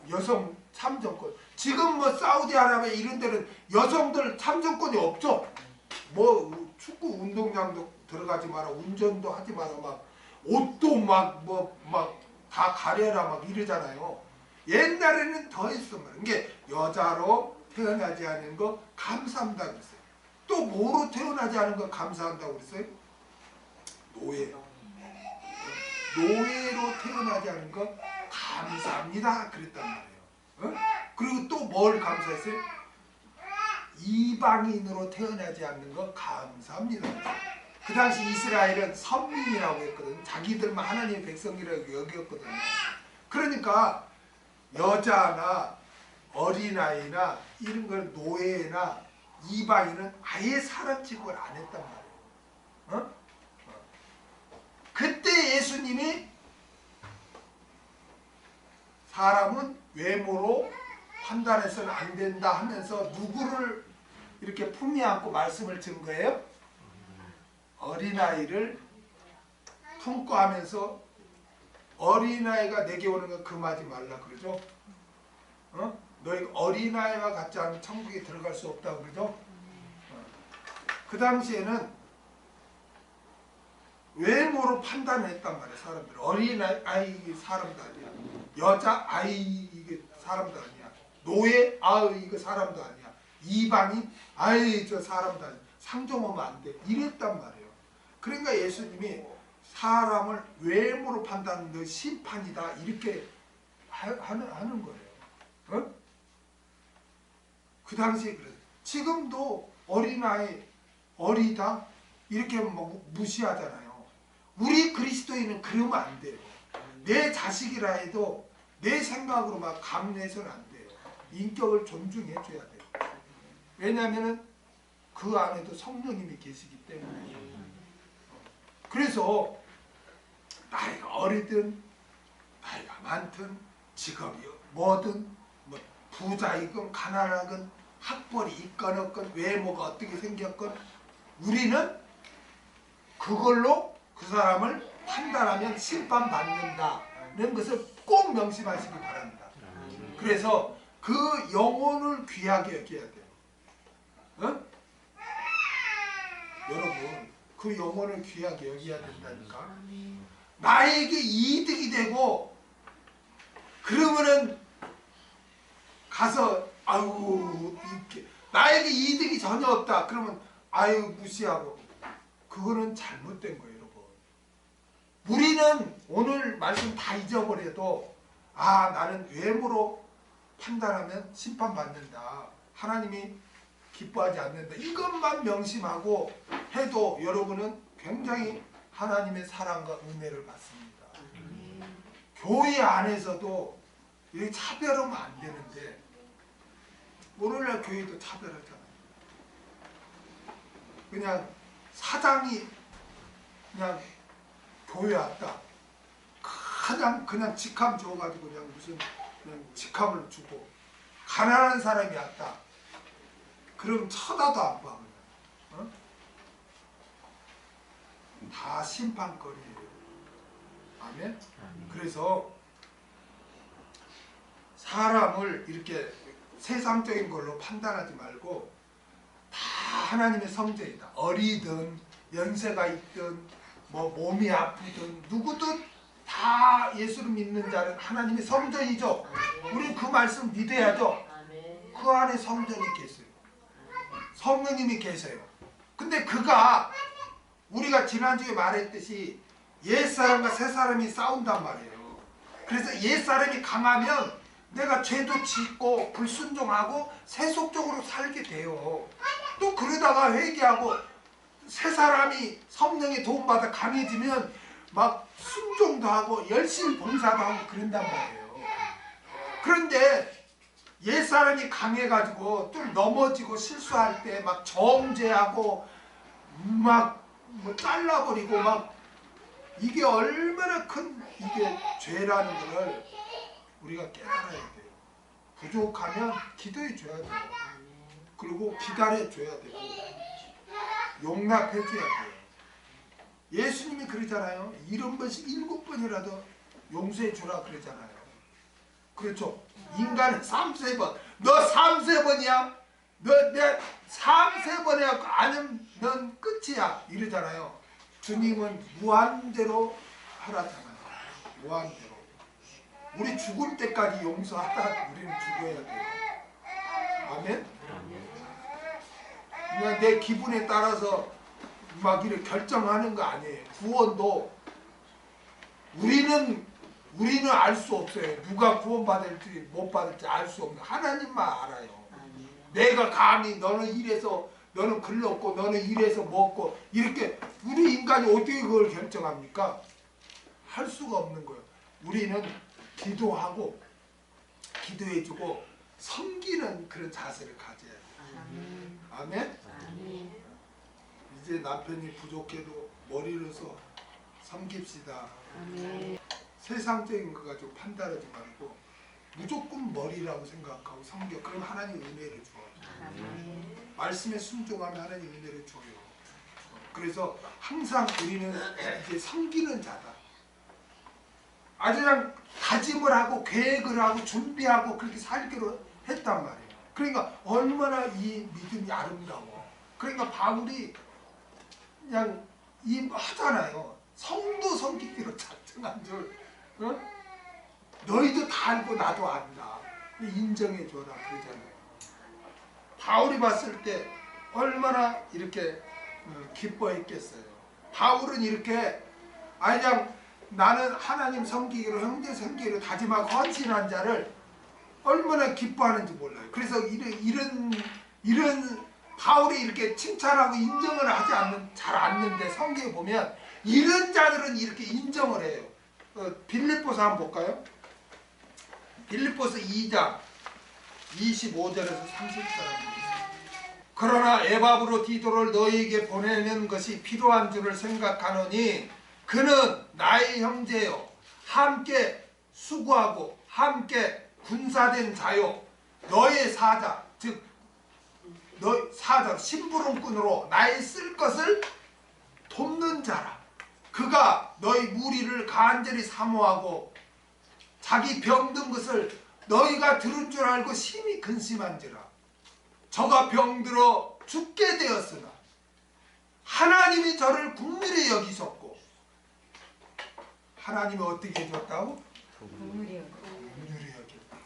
여성 참정권. 지금 뭐 사우디아라비아 이런 데는 여성들 참정권이 없죠. 뭐 축구 운동장도 들어가지 마라, 운전도 하지 마라, 막 옷도 막 다 가려라 막 이러잖아요. 옛날에는 더 했어 말이야. 이게 여자로 태어나지 않은 거 감사한다 그랬어요. 또 뭐로 태어나지 않은 거 감사한다고 그랬어요? 노예로 태어나지 않은 거 감사합니다 그랬단 말이에요. 그리고 또 뭘 감사했어요? 이방인으로 태어나지 않는 거 감사합니다. 그 당시 이스라엘은 선민이라고 했거든. 자기들만 하나님의 백성이라고 여겼거든요. 그러니까 여자나 어린아이나 이런 걸 노예나 이방인은 아예 사람 취급을 안 했단 말이에요. 그때 예수님이 사람은 외모로 판단해서는 안 된다 하면서 누구를 이렇게 품에 안고 말씀을 준 거예요? 어린아이를 품고 하면서 어린아이가 내게 오는 건 금하지 말라 그러죠. 너희가 어린아이와 같지 않으면 천국에 들어갈 수 없다고 그러죠. 그 당시에는 외모로 판단을 했단 말이에요. 사람들. 어린아이 이게 사람도 아니야. 여자아이 이게 사람도 아니야. 노예 아이 이거 사람도 아니야. 이방인 아이 저 사람도 아니야. 상종하면 안 돼. 이랬단 말이에요. 그러니까 예수님이 사람을 외모로 판단하는 거 심판이다 이렇게 하는 거예요. 그 당시에 그래요. 지금도 어린아이 어리다 이렇게 뭐 무시하잖아요. 우리 그리스도인은 그러면 안 돼요. 내 자식이라 해도 내 생각으로 막 감내해서는 안 돼요. 인격을 존중해 줘야 돼요. 왜냐하면 그 안에도 성령님이 계시기 때문에. 그래서 나이가 어리든 나이가 많든 직업이 뭐든 뭐 부자이건 가난하건 학벌이 있건 없건 외모가 어떻게 생겼건 우리는 그걸로 그 사람을 판단하면 심판받는다는 것을 꼭 명심하시기 바랍니다. 그래서 그 영혼을 귀하게 여겨야 돼요. 여러분 그 영혼을 귀하게 여겨야 된다니까. 나에게 이득이 되고 그러면은 가서 아유 이렇게 나에게 이득이 전혀 없다 그러면 아유 무시하고 그거는 잘못된 거예요. 여러분 우리는 오늘 말씀 다 잊어버려도 아 나는 외모로 판단하면 심판받는다 하나님이 기뻐하지 않는다 이것만 명심하고 해도 여러분은 굉장히 하나님의 사랑과 은혜를 받습니다. 교회 안에서도 여기 차별하면 안 되는데 오늘날 교회도 차별하잖아요. 그냥 사장이 그냥 교회 왔다. 그냥 직함 줘가지고 그냥 무슨 그냥 직함을 주고 가난한 사람이 왔다. 그럼 쳐다도 안 봐. 그냥. 다 심판거리예요. 아멘? 그래서 사람을 이렇게 세상적인 걸로 판단하지 말고 다 하나님의 성전이다. 어리든 연세가 있든 뭐 몸이 아프든 누구든 다 예수를 믿는 자는 하나님의 성전이죠. 우리는 그 말씀 믿어야죠. 그 안에 성전이 계세요. 성령님이 계세요. 근데 그가 우리가 지난주에 말했듯이 옛사람과 새사람이 싸운단 말이에요. 그래서 옛사람이 강하면 내가 죄도 짓고 불순종하고 세속적으로 살게 돼요. 또 그러다가 회개하고 새사람이 성령의 도움받아 강해지면 막 순종도 하고 열심히 봉사도 하고 그런단 말이에요. 그런데 옛사람이 강해가지고 좀 넘어지고 실수할 때 막 정죄하고 막 뭐 잘라버리고 막 이게 얼마나 큰 이게 죄라는 것을 우리가 깨달아야 돼요. 부족하면 기도해 줘야 돼요. 그리고 기다려 줘야 되고 용납해 줘야 돼요. 예수님이 그러잖아요. 70번씩 7번이라도 용서해 주라 그러잖아요. 그렇죠? 인간은 3~4번. 너 3~4번이야? 너 내 3~4번 해갖고 아니면 넌 끝이야 이러잖아요. 주님은 무한대로 하라잖아요. 무한대로. 우리 죽을 때까지 용서하다 우리는 죽어야 돼요. 아멘? 그냥 내 기분에 따라서 막 이렇게 결정하는 거 아니에요. 구원도 우리는 알 수 없어요. 누가 구원받을지 못 받을지 알 수 없는 하나님만 알아요. 내가 감히 너는 이래서 너는 글렀고 너는 이래서 먹고 이렇게 우리 인간이 어떻게 그걸 결정합니까? 할 수가 없는 거예요. 우리는 기도하고 기도해주고 섬기는 그런 자세를 가져야 돼요. 아멘? 이제 남편이 부족해도 머리를 써 섬깁시다. 세상적인 거 가지고 판단하지 말고 무조건 머리라고 생각하고 섬겨. 그럼 하나님 은혜를 줘요. 말씀에 순종하면 하나님 은혜를 줘요. 그래서 항상 우리는 이제 섬기는 자다. 아주 그냥 다짐을 하고 계획을 하고 준비하고 그렇게 살기로 했단 말이에요. 그러니까 얼마나 이 믿음이 아름다워. 그러니까 바울이 그냥 하잖아요. 성도 섬기기로 작정한 줄. 어? 너희도 다 알고 나도 안다. 인정해줘라 그러잖아요. 바울이 봤을 때 얼마나 이렇게 기뻐했겠어요. 바울은 이렇게 그냥 나는 하나님 섬기기로 형제 섬기기로 다짐하고 헌신한 자를 얼마나 기뻐하는지 몰라요. 그래서 이런 바울이 이렇게 칭찬하고 인정을 하지 잘 않는데 성경에 보면 이런 자들은 이렇게 인정을 해요. 빌립보서 한번 볼까요? 빌립보서 2장 25절에서 30절. 그러나 에바브로 디도를 너희에게 보내는 것이 필요한 줄을 생각하노니 그는 나의 형제요 함께 수고하고 함께 군사된 자요 너의 사자 즉 너의 사자 심부름꾼으로 나의 쓸 것을 돕는 자라. 그가 너희 무리를 간절히 사모하고 자기 병든 것을 너희가 들은 줄 알고 심히 근심한지라. 저가 병들어 죽게 되었으나 하나님이 저를 긍휼히 여기셨고. 하나님이 어떻게 해줬다고? 긍휼히 여겼다.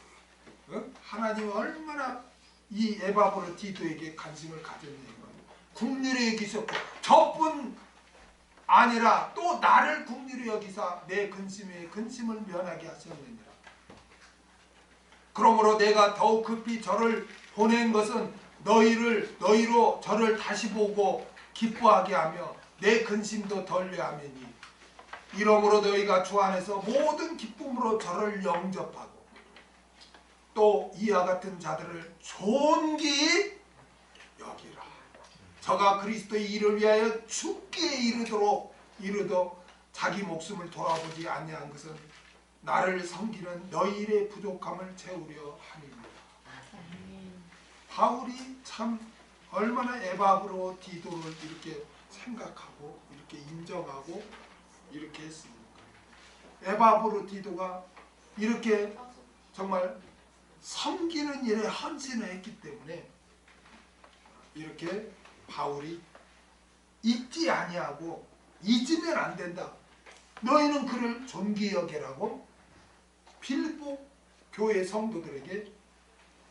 하나님이 얼마나 이 에바브로 디도에게 관심을 가졌냐면 긍휼히 여기셨고 저뿐 아니라 또 나를 긍휼히 여기사 내 근심을 면하게 하셨느니라. 그러므로 내가 더욱 급히 저를 보낸 것은 너희로 저를 다시 보고 기뻐하게 하며 내 근심도 덜게 하매니 이러므로 너희가 주 안에서 모든 기쁨으로 저를 영접하고 또 이와 같은 자들을 존귀히 여기라. 저가 그리스도의 일을 위하여 죽게 이르도 자기 목숨을 돌아보지 아니한 것은 나를 섬기는 너희의 부족함을 채우려 함이니라. 바울이 참 얼마나 에바브로 디도를 이렇게 생각하고 이렇게 인정하고 이렇게 했습니까? 에바브로 디도가 이렇게 정말 섬기는 일에 헌신을 했기 때문에 이렇게 바울이 잊지 아니하고 잊으면 안 된다. 너희는 그를 존귀히 여기라고 빌립보 교회 성도들에게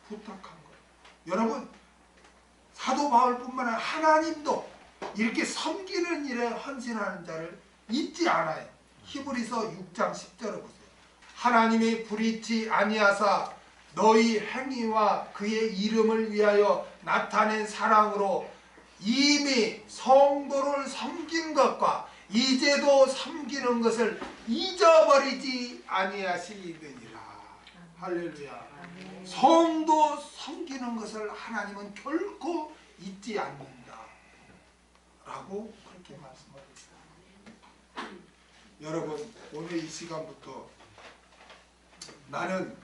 부탁한 거예요. 여러분 사도 바울뿐만 아니라 하나님도 이렇게 섬기는 일에 헌신하는 자를 잊지 않아요. 히브리서 6장 10절을 보세요. 하나님이 불의치 아니하사 너희 행위와 그의 이름을 위하여 나타낸 사랑으로 이미 성도를 섬긴 것과 이제도 섬기는 것을 잊어버리지 아니하시느니라. 할렐루야. 성도 섬기는 것을 하나님은 결코 잊지 않는다 라고 그렇게 말씀하셨어요. 여러분 오늘 이 시간부터 나는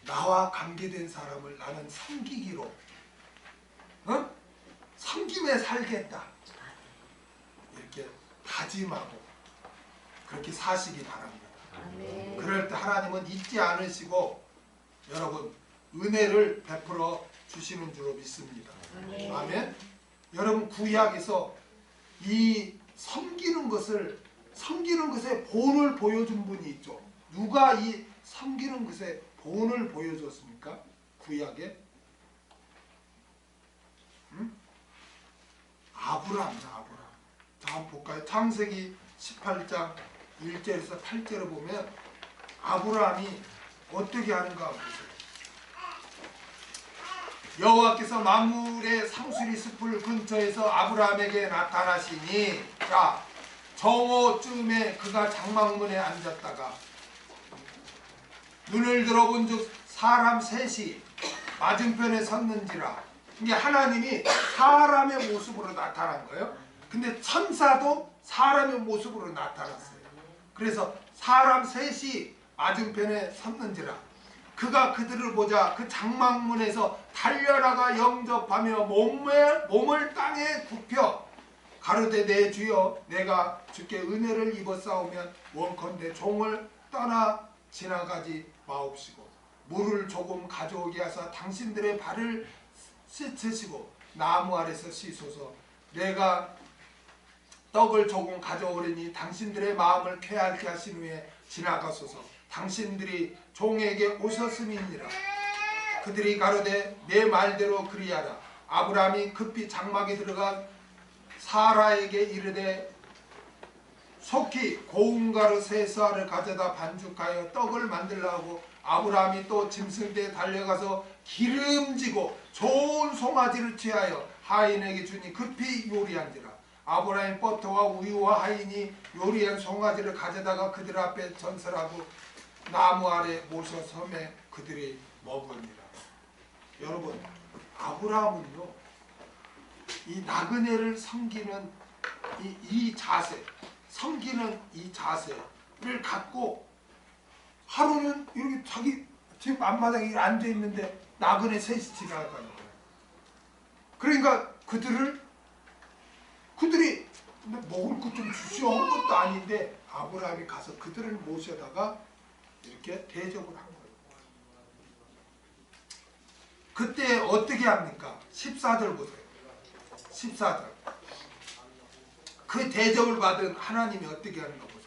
나와 관계된 사람을 나는 섬기기로 섬김에 살겠다 이렇게 다짐하고 그렇게 사시기 바랍니다. 그럴 때 하나님은 잊지 않으시고 여러분 은혜를 베풀어 주시는 줄로 믿습니다. 아멘. 여러분 구약에서 이 섬기는 것의 본을 보여준 분이 있죠. 누가 이 섬기는 것의 본을 보여줬습니까? 구약에? 아브라함이다. 아브라함. 자, 한번 볼까요? 창세기 18장 1절에서 8절을 보면 아브라함이 어떻게 하는가 보세요. 여호와께서 만물의 상수리 숲을 근처에서 아브라함에게 나타나시니 자 정오쯤에 그가 장막문에 앉았다가 눈을 들어본즉 사람 셋이 맞은편에 섰는지라. 이게 하나님이 사람의 모습으로 나타난 거예요. 근데 천사도 사람의 모습으로 나타났어요. 그래서 사람 셋이 맞은편에 섰는지라. 그가 그들을 보자 그 장막문에서 달려나가 영접하며 몸을 땅에 굽혀 가로되 내 주여 내가 주께 은혜를 입었사오면 원컨대 종을 떠나 지나가지 마옵시고 물을 조금 가져오게 하사 당신들의 발을 씻으시고 나무 아래서 씻소서. 내가 떡을 조금 가져오려니 당신들의 마음을 쾌하게 하신 후에 지나가소서. 당신들이 종에게 오셨음이니라. 그들이 가로되 내 말대로 그리하라. 아브라함이 급히 장막에 들어가 사라에게 이르되 속히 고운 가루 세 쌀을 가져다 반죽하여 떡을 만들라 하고 아브라함이 또 짐승대에 달려가서 기름지고 좋은 송아지를 취하여 하인에게 주니 급히 요리한지라. 아브라함이 버터와 우유와 하인이 요리한 송아지를 가져다가 그들 앞에 전설하고 나무 아래 모셔 섬에 그들이 먹으니라. 여러분 아브라함은요 이 나그네를 섬기는 이 자세, 섬기는 이 자세를 갖고 하루는 이렇게 자기 집 앞마당에 앉아 있는데 나그네 셋이 지나가는 거예요. 그러니까 그들이 먹을 것 좀 주시오 한 것도 아닌데 아브라함이 가서 그들을 모셔다가 이렇게 대접을 한 거예요. 그때 어떻게 합니까? 14절 보세요. 14절. 그 대접을 받은 하나님이 어떻게 하는가 보세요.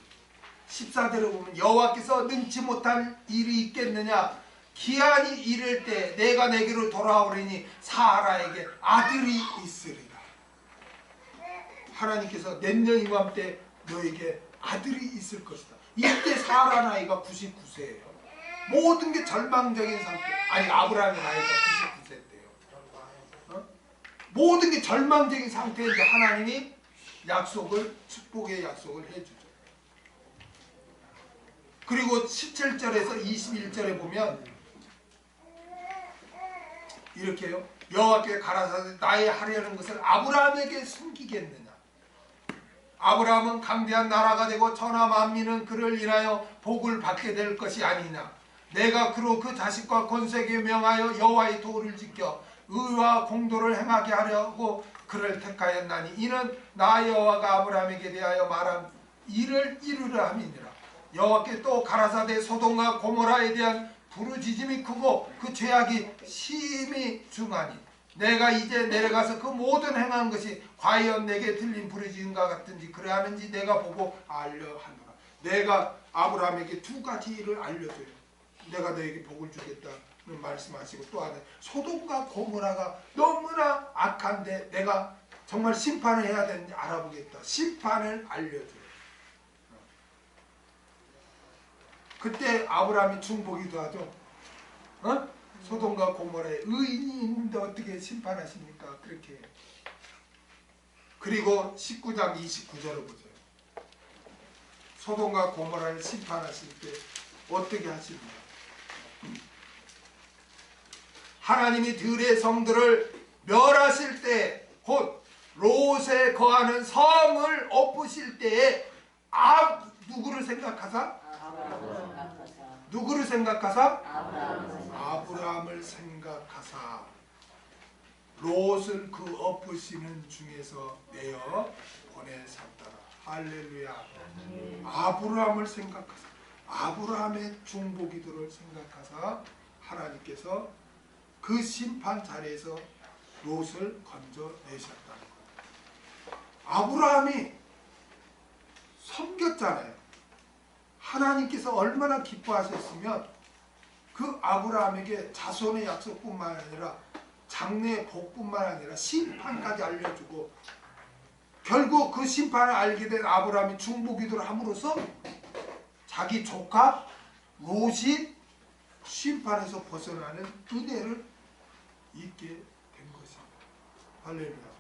14절에 보면 여호와께서 능치 못할 일이 있겠느냐. 기한이 이를 때 내가 내게로 돌아오리니 사라에게 아들이 있으리라. 하나님께서 내년 이맘때 너에게 아들이 있을 것이다. 이때 사라 나이가 99세예요. 모든 게 절망적인 상태. 아니 아브라함의 나이가 99세인데요. 모든 게 절망적인 상태인데 하나님이 축복의 약속을 해주죠. 그리고 17절에서 21절에 보면 이렇게요. 여호와께 가라사대 나의 하려는 것을 아브라함에게 숨기겠느냐. 아브라함은 강대한 나라가 되고 천하 만민은 그를 인하여 복을 받게 될 것이 아니냐. 내가 그로 그 자식과 권세에게 명하여 여호와의 도를 지켜 의와 공도를 행하게 하려고 그를 택하였나니 이는 나 여호와가 아브라함에게 대하여 말한 일을 이루려 함이니라. 여호와께 또 가라사대 소돔과 고모라에 대한 부르짖음이 크고 그 죄악이 심히 중하니 내가 이제 내려가서 그 모든 행한 것이 과연 내게 들린 부르짖음과 같은지 그래하는지 내가 보고 알려 하노라. 내가 아브라함에게 두 가지 일을 알려줘요. 내가 너에게 복을 주겠다는 말씀하시고 또 하나 소돔과 고모라가 너무나 악한데 내가 정말 심판을 해야 되는지 알아보겠다. 심판을 알려줘요. 그때 아브라함이 중보기도 하죠. 소돔과 고모라에 의인이 있는데 어떻게 심판하십니까? 그렇게. 그리고 19장 29절을 보세요. 소돔과 고모라를 심판하실 때 어떻게 하십니까? 하나님이 들의 성들을 멸하실 때 곧 롯에 거하는 성을 엎으실 때에 누구를 생각하사? 생각하사 누구를 생각하사? 아브라함을 아브라함을 생각하사 롯을 그 엎으시는 중에서 내어 보내셨더라. 할렐루야. 아브라함을 생각하사 아브라함의 중보기도를 생각하사 하나님께서 그 심판 자리에서 롯을 건져내셨다는 거예요. 아브라함이 섬겼잖아요. 하나님께서 얼마나 기뻐하셨으면 그 아브라함에게 자손의 약속뿐만 아니라 장래의 복뿐만 아니라 심판까지 알려주고 결국 그 심판을 알게 된 아브라함이 중보기도를 함으로써 자기 조카 롯이 심판에서 벗어나는 은혜를 있게 된 것입니다. 할렐루야.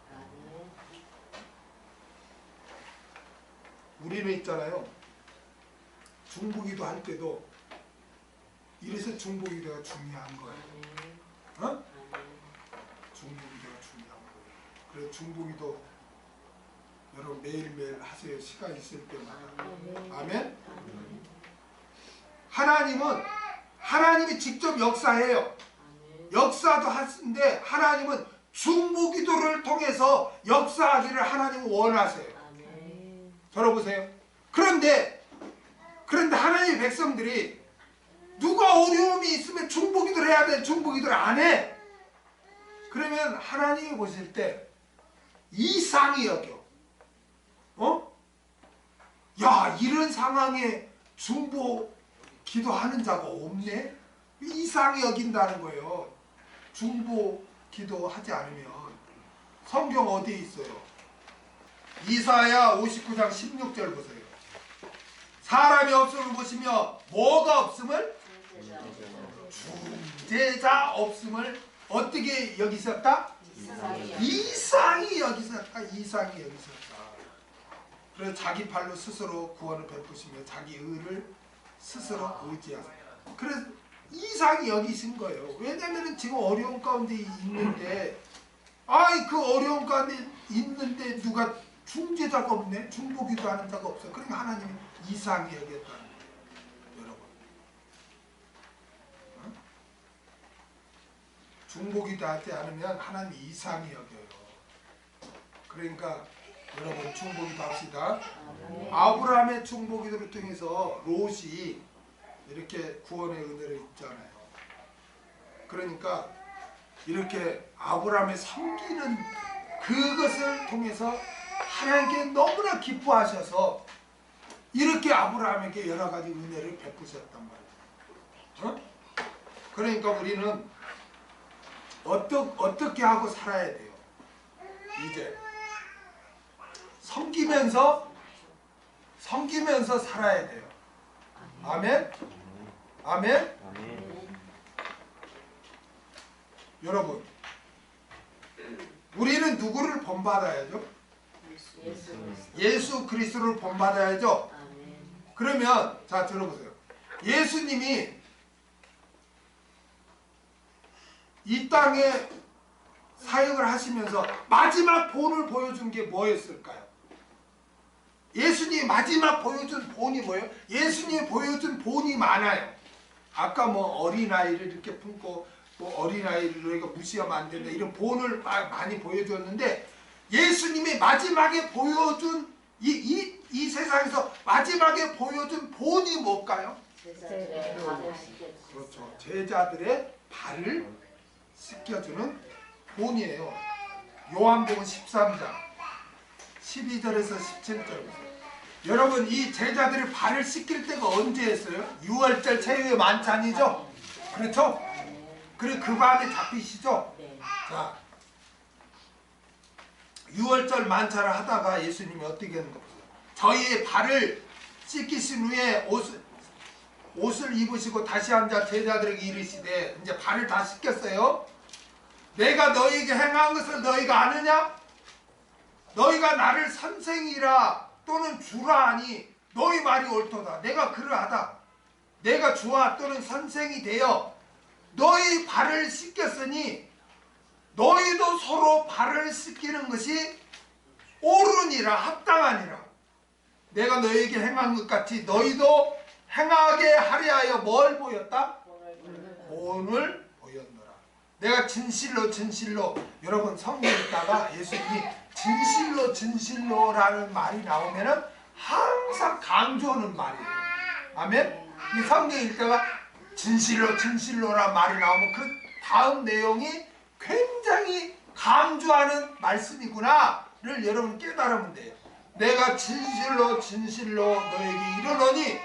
우리는 있잖아요. 중보기도 할 때도 이래서 중보기도가 중요한 거예요. 어? 중보기도가 중요한 거예요. 그래서 중보기도 여러분 매일매일 하세요. 시간 있을 때마다. 아멘? 하나님이 직접 역사해요. 역사도 하는데 하나님은 중보기도를 통해서 역사하기를 하나님은 원하세요. 들어보세요. 그런데 하나님의 백성들이 누가 어려움이 있으면 중보기도를 해야 돼. 중보기도를 안 해. 그러면 하나님이 보실 때 이상히 여겨. 야, 이런 상황에 중보기도하는 자가 없네? 이상히 여긴다는 거예요. 중보기도하지 않으면. 성경 어디에 있어요? 이사야 59장 16절 보세요. 사람이 없음을 보시며 뭐가 없음을? 중재자 없음을 어떻게 여기셨다? 이상히 여기셨다. 이상히 여기셨다. 그래서 자기 팔로 스스로 구원을 베푸시며 자기 의를 스스로 의지하세요. 그래서 이상히 여기신 거예요. 왜냐하면 지금 어려운 가운데 있는데 그 어려운 가운데 있는데 누가 중재자가 없네? 중보기도 하는 자가 없어. 그러니까 하나님이 이상히 여겼다는 거예요. 여러분. 중보기도 하지 않으면 하나님이 이상히 여겨요. 그러니까 여러분 중보기도 합시다. 아브라함의 중보기도를 통해서 롯이 이렇게 구원의 은혜를 입잖아요. 그러니까 이렇게 아브라함의 섬기는 그것을 통해서 하나님께 너무나 기뻐하셔서 이렇게 아브라함에게 여러 가지 은혜를 베푸셨단 말이에요. 그러니까 우리는 어떻게 하고 살아야 돼요? 이제 섬기면서 살아야 돼요. 아멘? 아멘? 여러분, 우리는 누구를 본받아야죠? 예수 그리스도를 본받아야죠? 그러면 자 들어보세요. 예수님이 이 땅에 사역을 하시면서 마지막 본을 보여준 게 뭐였을까요? 예수님이 마지막 보여준 본이 뭐예요? 예수님이 보여준 본이 많아요. 아까 뭐 어린아이를 이렇게 품고 뭐 어린아이를 우리가 무시하면 안 된다 이런 본을 많이 보여줬는데 예수님이 마지막에 보여준 이 세상에서 마지막에 보여준 본이 뭘까요? 그렇죠. 제자들의 발을 씻겨주는 본이에요. 요한복음 13장 12절에서 17절 보세요. 여러분 이 제자들의 발을 씻길 때가 언제였어요? 6월절 최후의 만찬이죠? 그렇죠? 그리고 그 밤에 잡히시죠? 자, 6월절 만찬을 하다가 예수님이 어떻게 하는 거예요? 저희의 발을 씻기신 후에 옷을 입으시고 다시 앉아 제자들에게 이르시되 이제 발을 다 씻겼어요. 내가 너희에게 행한 것을 너희가 아느냐? 너희가 나를 선생이라 또는 주라 하니 너희 말이 옳도다. 내가 그러하다. 내가 주와 또는 선생이 되어 너희 발을 씻겼으니 너희도 서로 발을 씻기는 것이 옳으니라 합당하니라. 내가 너희에게 행한 것 같이 너희도 행하게 하려 하여 뭘 보였다? 본을 보였노라. 내가 진실로 진실로, 여러분 성경 읽다가 예수님이 진실로 진실로라는 말이 나오면은 항상 강조하는 말이에요. 아멘? 이 성경 읽다가 진실로 진실로라는 말이 나오면 그 다음 내용이 굉장히 강조하는 말씀이구나를 여러분 깨달으면 돼요. 내가 진실로 진실로 너에게 이르노니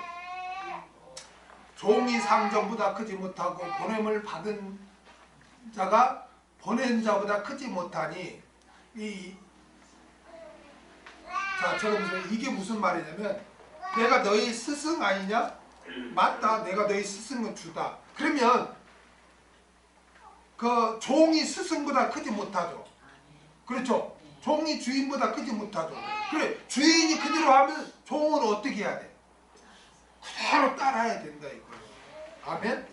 종이 상전보다 크지 못하고 보냄을 받은 자가 보낸 자보다 크지 못하니 자, 여러분 이게 무슨 말이냐면 내가 너희 스승 아니냐? 맞다. 내가 너희 스승은 주다. 그러면 그 종이 스승보다 크지 못하죠. 그렇죠? 종이 주인보다 크지 못하죠. 그래, 주인이 그대로 하면 종은 어떻게 해야 돼? 그대로 따라야 된다 이거예요. 아멘?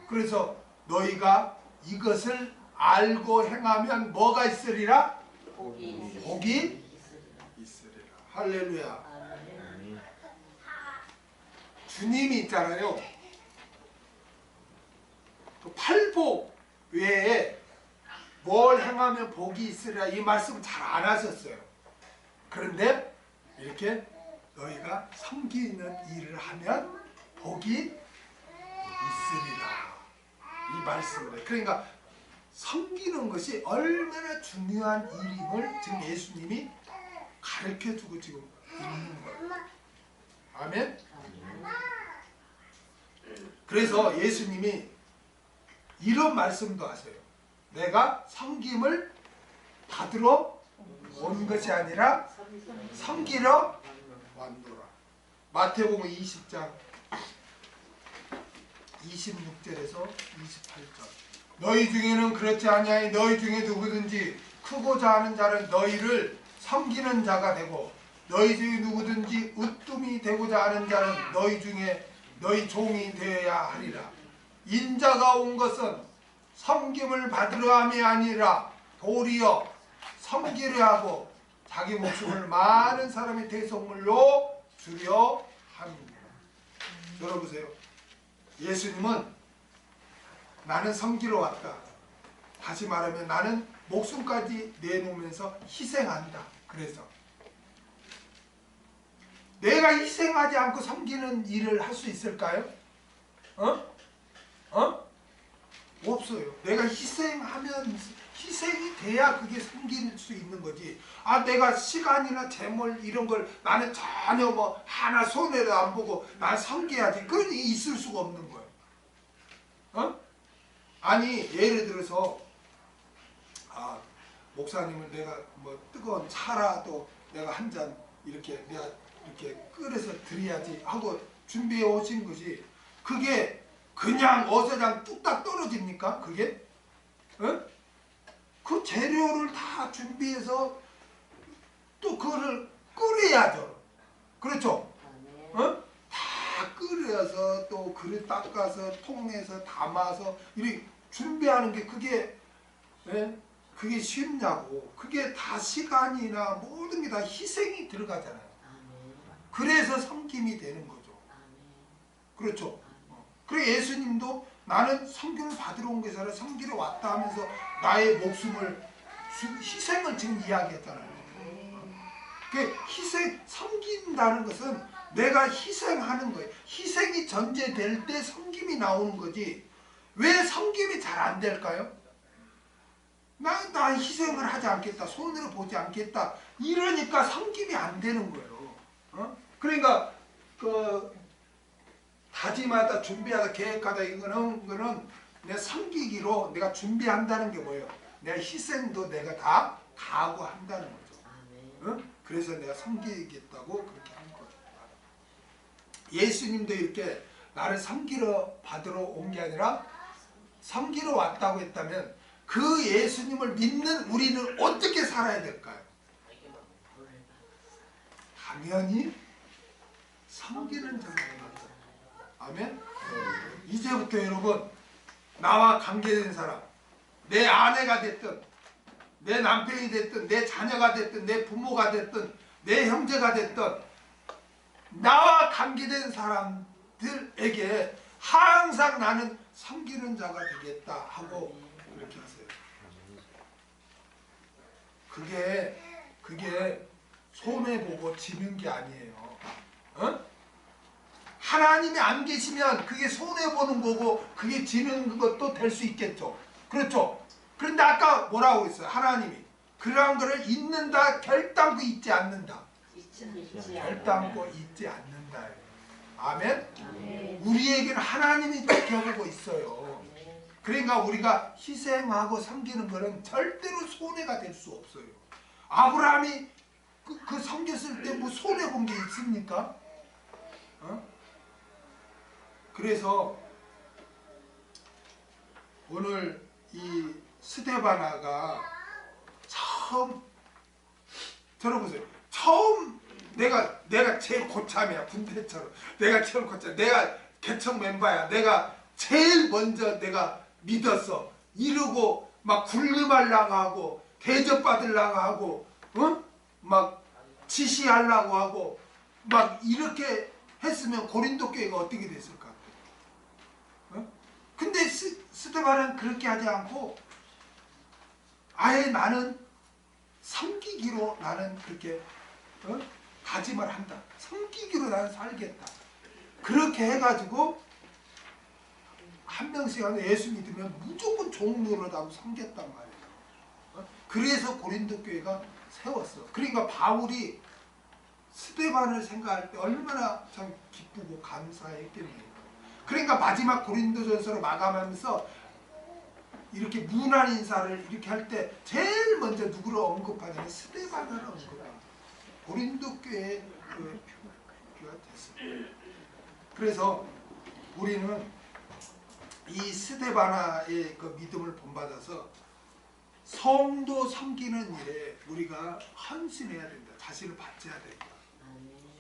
그래서 너희가 이것을 알고 행하면 뭐가 있으리라? 복이 있으리라. 할렐루야. 주님이 있잖아요. 그 팔복 외에 뭘 행하면 복이 있으리라 이 말씀 잘 안 하셨어요. 그런데 이렇게 너희가 섬기는 일을 하면 복이 있으리라 이 말씀을. 그러니까 섬기는 것이 얼마나 중요한 일임을 지금 예수님이 가르쳐주고 지금 있는 거예요. 아멘? 그래서 예수님이 이런 말씀도 하세요. 내가 섬김을 받으러 온 것이 아니라 섬기러 왔노라. 마태복음 20장 26절에서 28절. 너희 중에는 그렇지 아니하니 너희 중에 누구든지 크고자 하는 자는 너희를 섬기는 자가 되고 너희 중에 누구든지 으뜸이 되고자 하는 자는 너희 중에 너희 종이 되어야 하리라. 인자가 온 것은 섬김을 받으려 함이 아니라 도리어 섬기려 하고 자기 목숨을 많은 사람의 대속물로 주려 함이니라. 들어보세요. 예수님은 나는 섬기러 왔다. 다시 말하면 나는 목숨까지 내놓으면서 희생한다. 그래서 내가 희생하지 않고 섬기는 일을 할 수 있을까요? 없어요. 내가 희생하면 희생이 돼야 그게 섬길 수 있는 거지. 아, 내가 시간이나 재물 이런 걸 나는 전혀 뭐 하나 손해도 안 보고 난 섬겨야지. 그건 있을 수가 없는 거예요. 아니 예를 들어서 목사님을 내가 뭐 뜨거운 차라도 내가 한 잔 이렇게 내가 이렇게 끓여서 드려야지 하고 준비해 오신 것이 그게 그냥 어서장 뚝딱 떨어집니까? 그게? 그 재료를 다 준비해서 또 그거를 끓여야죠. 그렇죠? 다 끓여서 또 그릇 닦아서 통에서 담아서 이렇게 준비하는 게 그게 그게 쉽냐고. 그게 다 시간이나 모든 게 다 희생이 들어가잖아요. 그래서 섬김이 되는 거죠. 그렇죠? 그리고 예수님도 나는 섬김을 받으러 온 것이 아니라 섬기러 왔다 하면서 나의 목숨을 희생을 지금 이야기했잖아요. 그 섬긴다는 것은 내가 희생하는 거예요. 희생이 전제될 때 섬김이 나오는 거지. 왜 섬김이 잘 안 될까요? 나 희생을 하지 않겠다. 손으로 보지 않겠다. 이러니까 섬김이 안 되는 거예요. 그러니까 다짐하다, 준비하다, 계획하다 이거는 내가 섬기기로 내가 준비한다는 게 뭐예요? 내가 희생도 내가 다 각오한다는 거죠. 그래서 내가 섬기겠다고 그렇게 한 거예요. 예수님도 이렇게 나를 섬기러 받으러 온 게 아니라 섬기러 왔다고 했다면 그 예수님을 믿는 우리는 어떻게 살아야 될까요? 당연히 섬기는 자가 된다. 아멘? 이제부터 여러분 나와 관계된 사람, 내 아내가 됐든 내 남편이 됐든 내 자녀가 됐든 내 부모가 됐든 내 형제가 됐든 나와 관계된 사람들에게 항상 나는 섬기는 자가 되겠다 하고 그렇게 하세요. 그게 손해보고 지는 게 아니에요. 어? 하나님이 안 계시면 그게 손해보는 거고 그게 지는 것도 될 수 있겠죠. 그렇죠? 그런데 아까 뭐라고 했어요? 하나님이 그러한 것을 잊는다, 결단코 잊지 않는다. 결단코 잊지 않는다. 아멘? 우리에게는 하나님이 지켜보고 있어요. 그러니까 우리가 희생하고 섬기는 것은 절대로 손해가 될 수 없어요. 아브라함이 그 섬겼을 때 뭐 손해본 게 있습니까? 어? 그래서 오늘 이 스데바나가 처음 들어보세요. 처음 내가 제일 고참이야. 군대처럼 내가 제일 고참. 내가 개척 멤버야. 내가 제일 먼저 내가 믿었어. 이러고 막 군림하려고 하고 대접받으려고 하고 막 지시하려고 하고 막 이렇게 했으면 고린도 교회가 어떻게 됐을까? 근데 스데바는 그렇게 하지 않고 아예 나는 섬기기로 나는 그렇게 다짐을 한다. 섬기기로 나는 살겠다. 그렇게 해가지고 한 명씩 하는 예수 믿으면 무조건 종로로다고 섬겼단 말이에요. 그래서 고린도 교회가 세웠어. 그러니까 바울이 스데반을 생각할 때 얼마나 참 기쁘고 감사했겠네요. 그러니까 마지막 고린도전서로 마감하면서 이렇게 문안 인사를 이렇게 할 때 제일 먼저 누구를 언급하냐면 스데반을 언급합니다. 고린도 교회의 교회가 됐습니다. 그래서 우리는 이 스데바나의 그 믿음을 본받아서 성도 섬기는 일에 우리가 헌신해야 된다. 자신을 바쳐야 된다.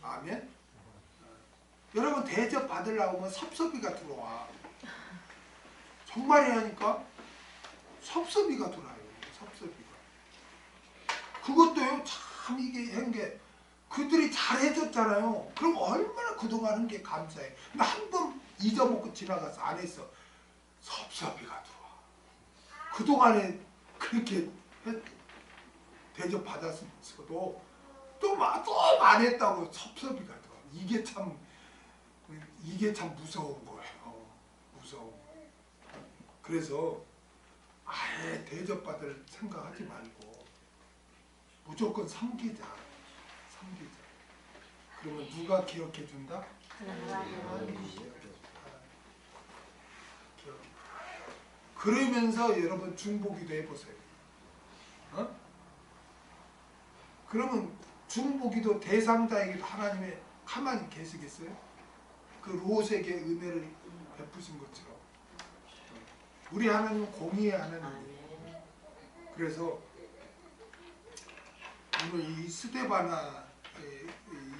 아멘. 여러분 대접 받으려고 하면 섭섭이가 들어와. 정말이라니까 섭섭이가 들어와요. 섭섭이가. 그것도요 참 이게 한 게 그들이 잘해줬잖아요. 그럼 얼마나 그동안 한 게 감사해. 근데 한 번 잊어먹고 지나가서 안 했어. 섭섭이가 들어와. 그동안에 그렇게 대접 받았으면서도 또 안 했다고 섭섭이가 들어와. 이게 참 무서운 거예요. 무서워. 그래서 아예 대접받을 생각하지 말고 무조건 섬기자. 그러면 누가 기억해 준다? 그러면서 여러분 중보기도 해보세요. 그러면 중보기도 대상자에게도 하나님의 가만히 계시겠어요? 그 롯에게 은혜를 베푸신 것처럼. 우리 하나님은 공의의 하나님이에요. 그래서 오늘 이 스데바나의 이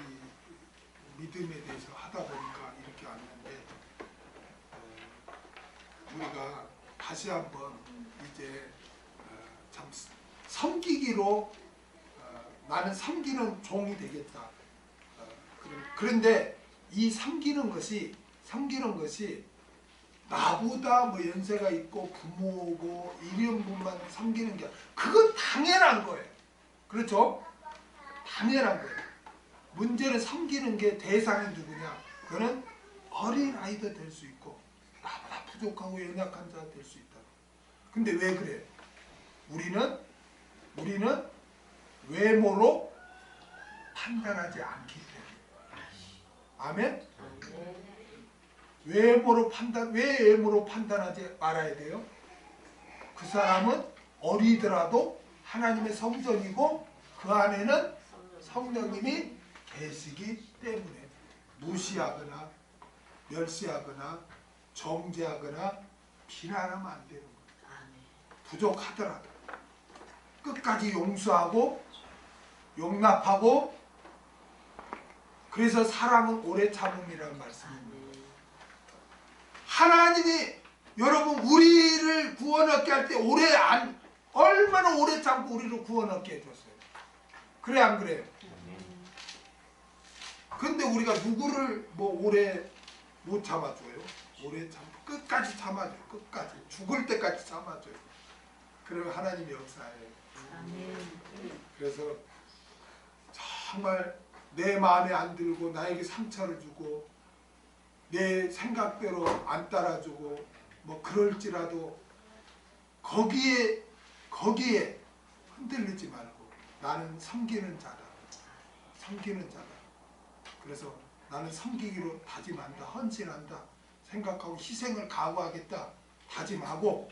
믿음에 대해서 하다 보니까 이렇게 왔는데 우리가 다시 한번 이제 참 섬기기로 나는 섬기는 종이 되겠다. 그런데 이 섬기는 것이 나보다 뭐 연세가 있고 부모고 이런 분만 섬기는 게 그건 당연한 거예요. 그렇죠? 당연한 거예요. 문제는 섬기는 게 대상이 누구냐? 그거는 어린 아이도 될 수 있고 나보다 부족하고 연약한 자가 될 수 있다. 근데 왜 그래? 우리는 외모로 판단하지 않기 때문에. 아멘? 왜 외모로 판단하지 말아야 돼요? 그 사람은 어리더라도 하나님의 성전이고 그 안에는 성령님이 계시기 때문에 무시하거나 멸시하거나 정죄하거나 비난하면 안 되는 거예요. 부족하더라도 끝까지 용서하고 용납하고 그래서 사랑은 오래 참음이라는 말씀입니다. 하나님이 여러분 우리를 구원 얻게 할 때 얼마나 오래 참고 우리를 구원 얻게 해줬어요. 그래 안 그래요? 근데 근데 우리가 누구를 뭐 오래 못 참아줘요? 오래 끝까지 참아줘요. 끝까지 죽을 때까지 참아줘요. 그러면 하나님의 역사예요. 아멘. 그래서 정말 내 마음에 안 들고 나에게 상처를 주고 내 생각대로 안 따라주고 뭐 그럴지라도 거기에 흔들리지 말고 나는 섬기는 자다. 섬기는 자다. 그래서 나는 섬기기로 다짐한다. 헌신한다. 생각하고 희생을 각오하겠다. 다짐하고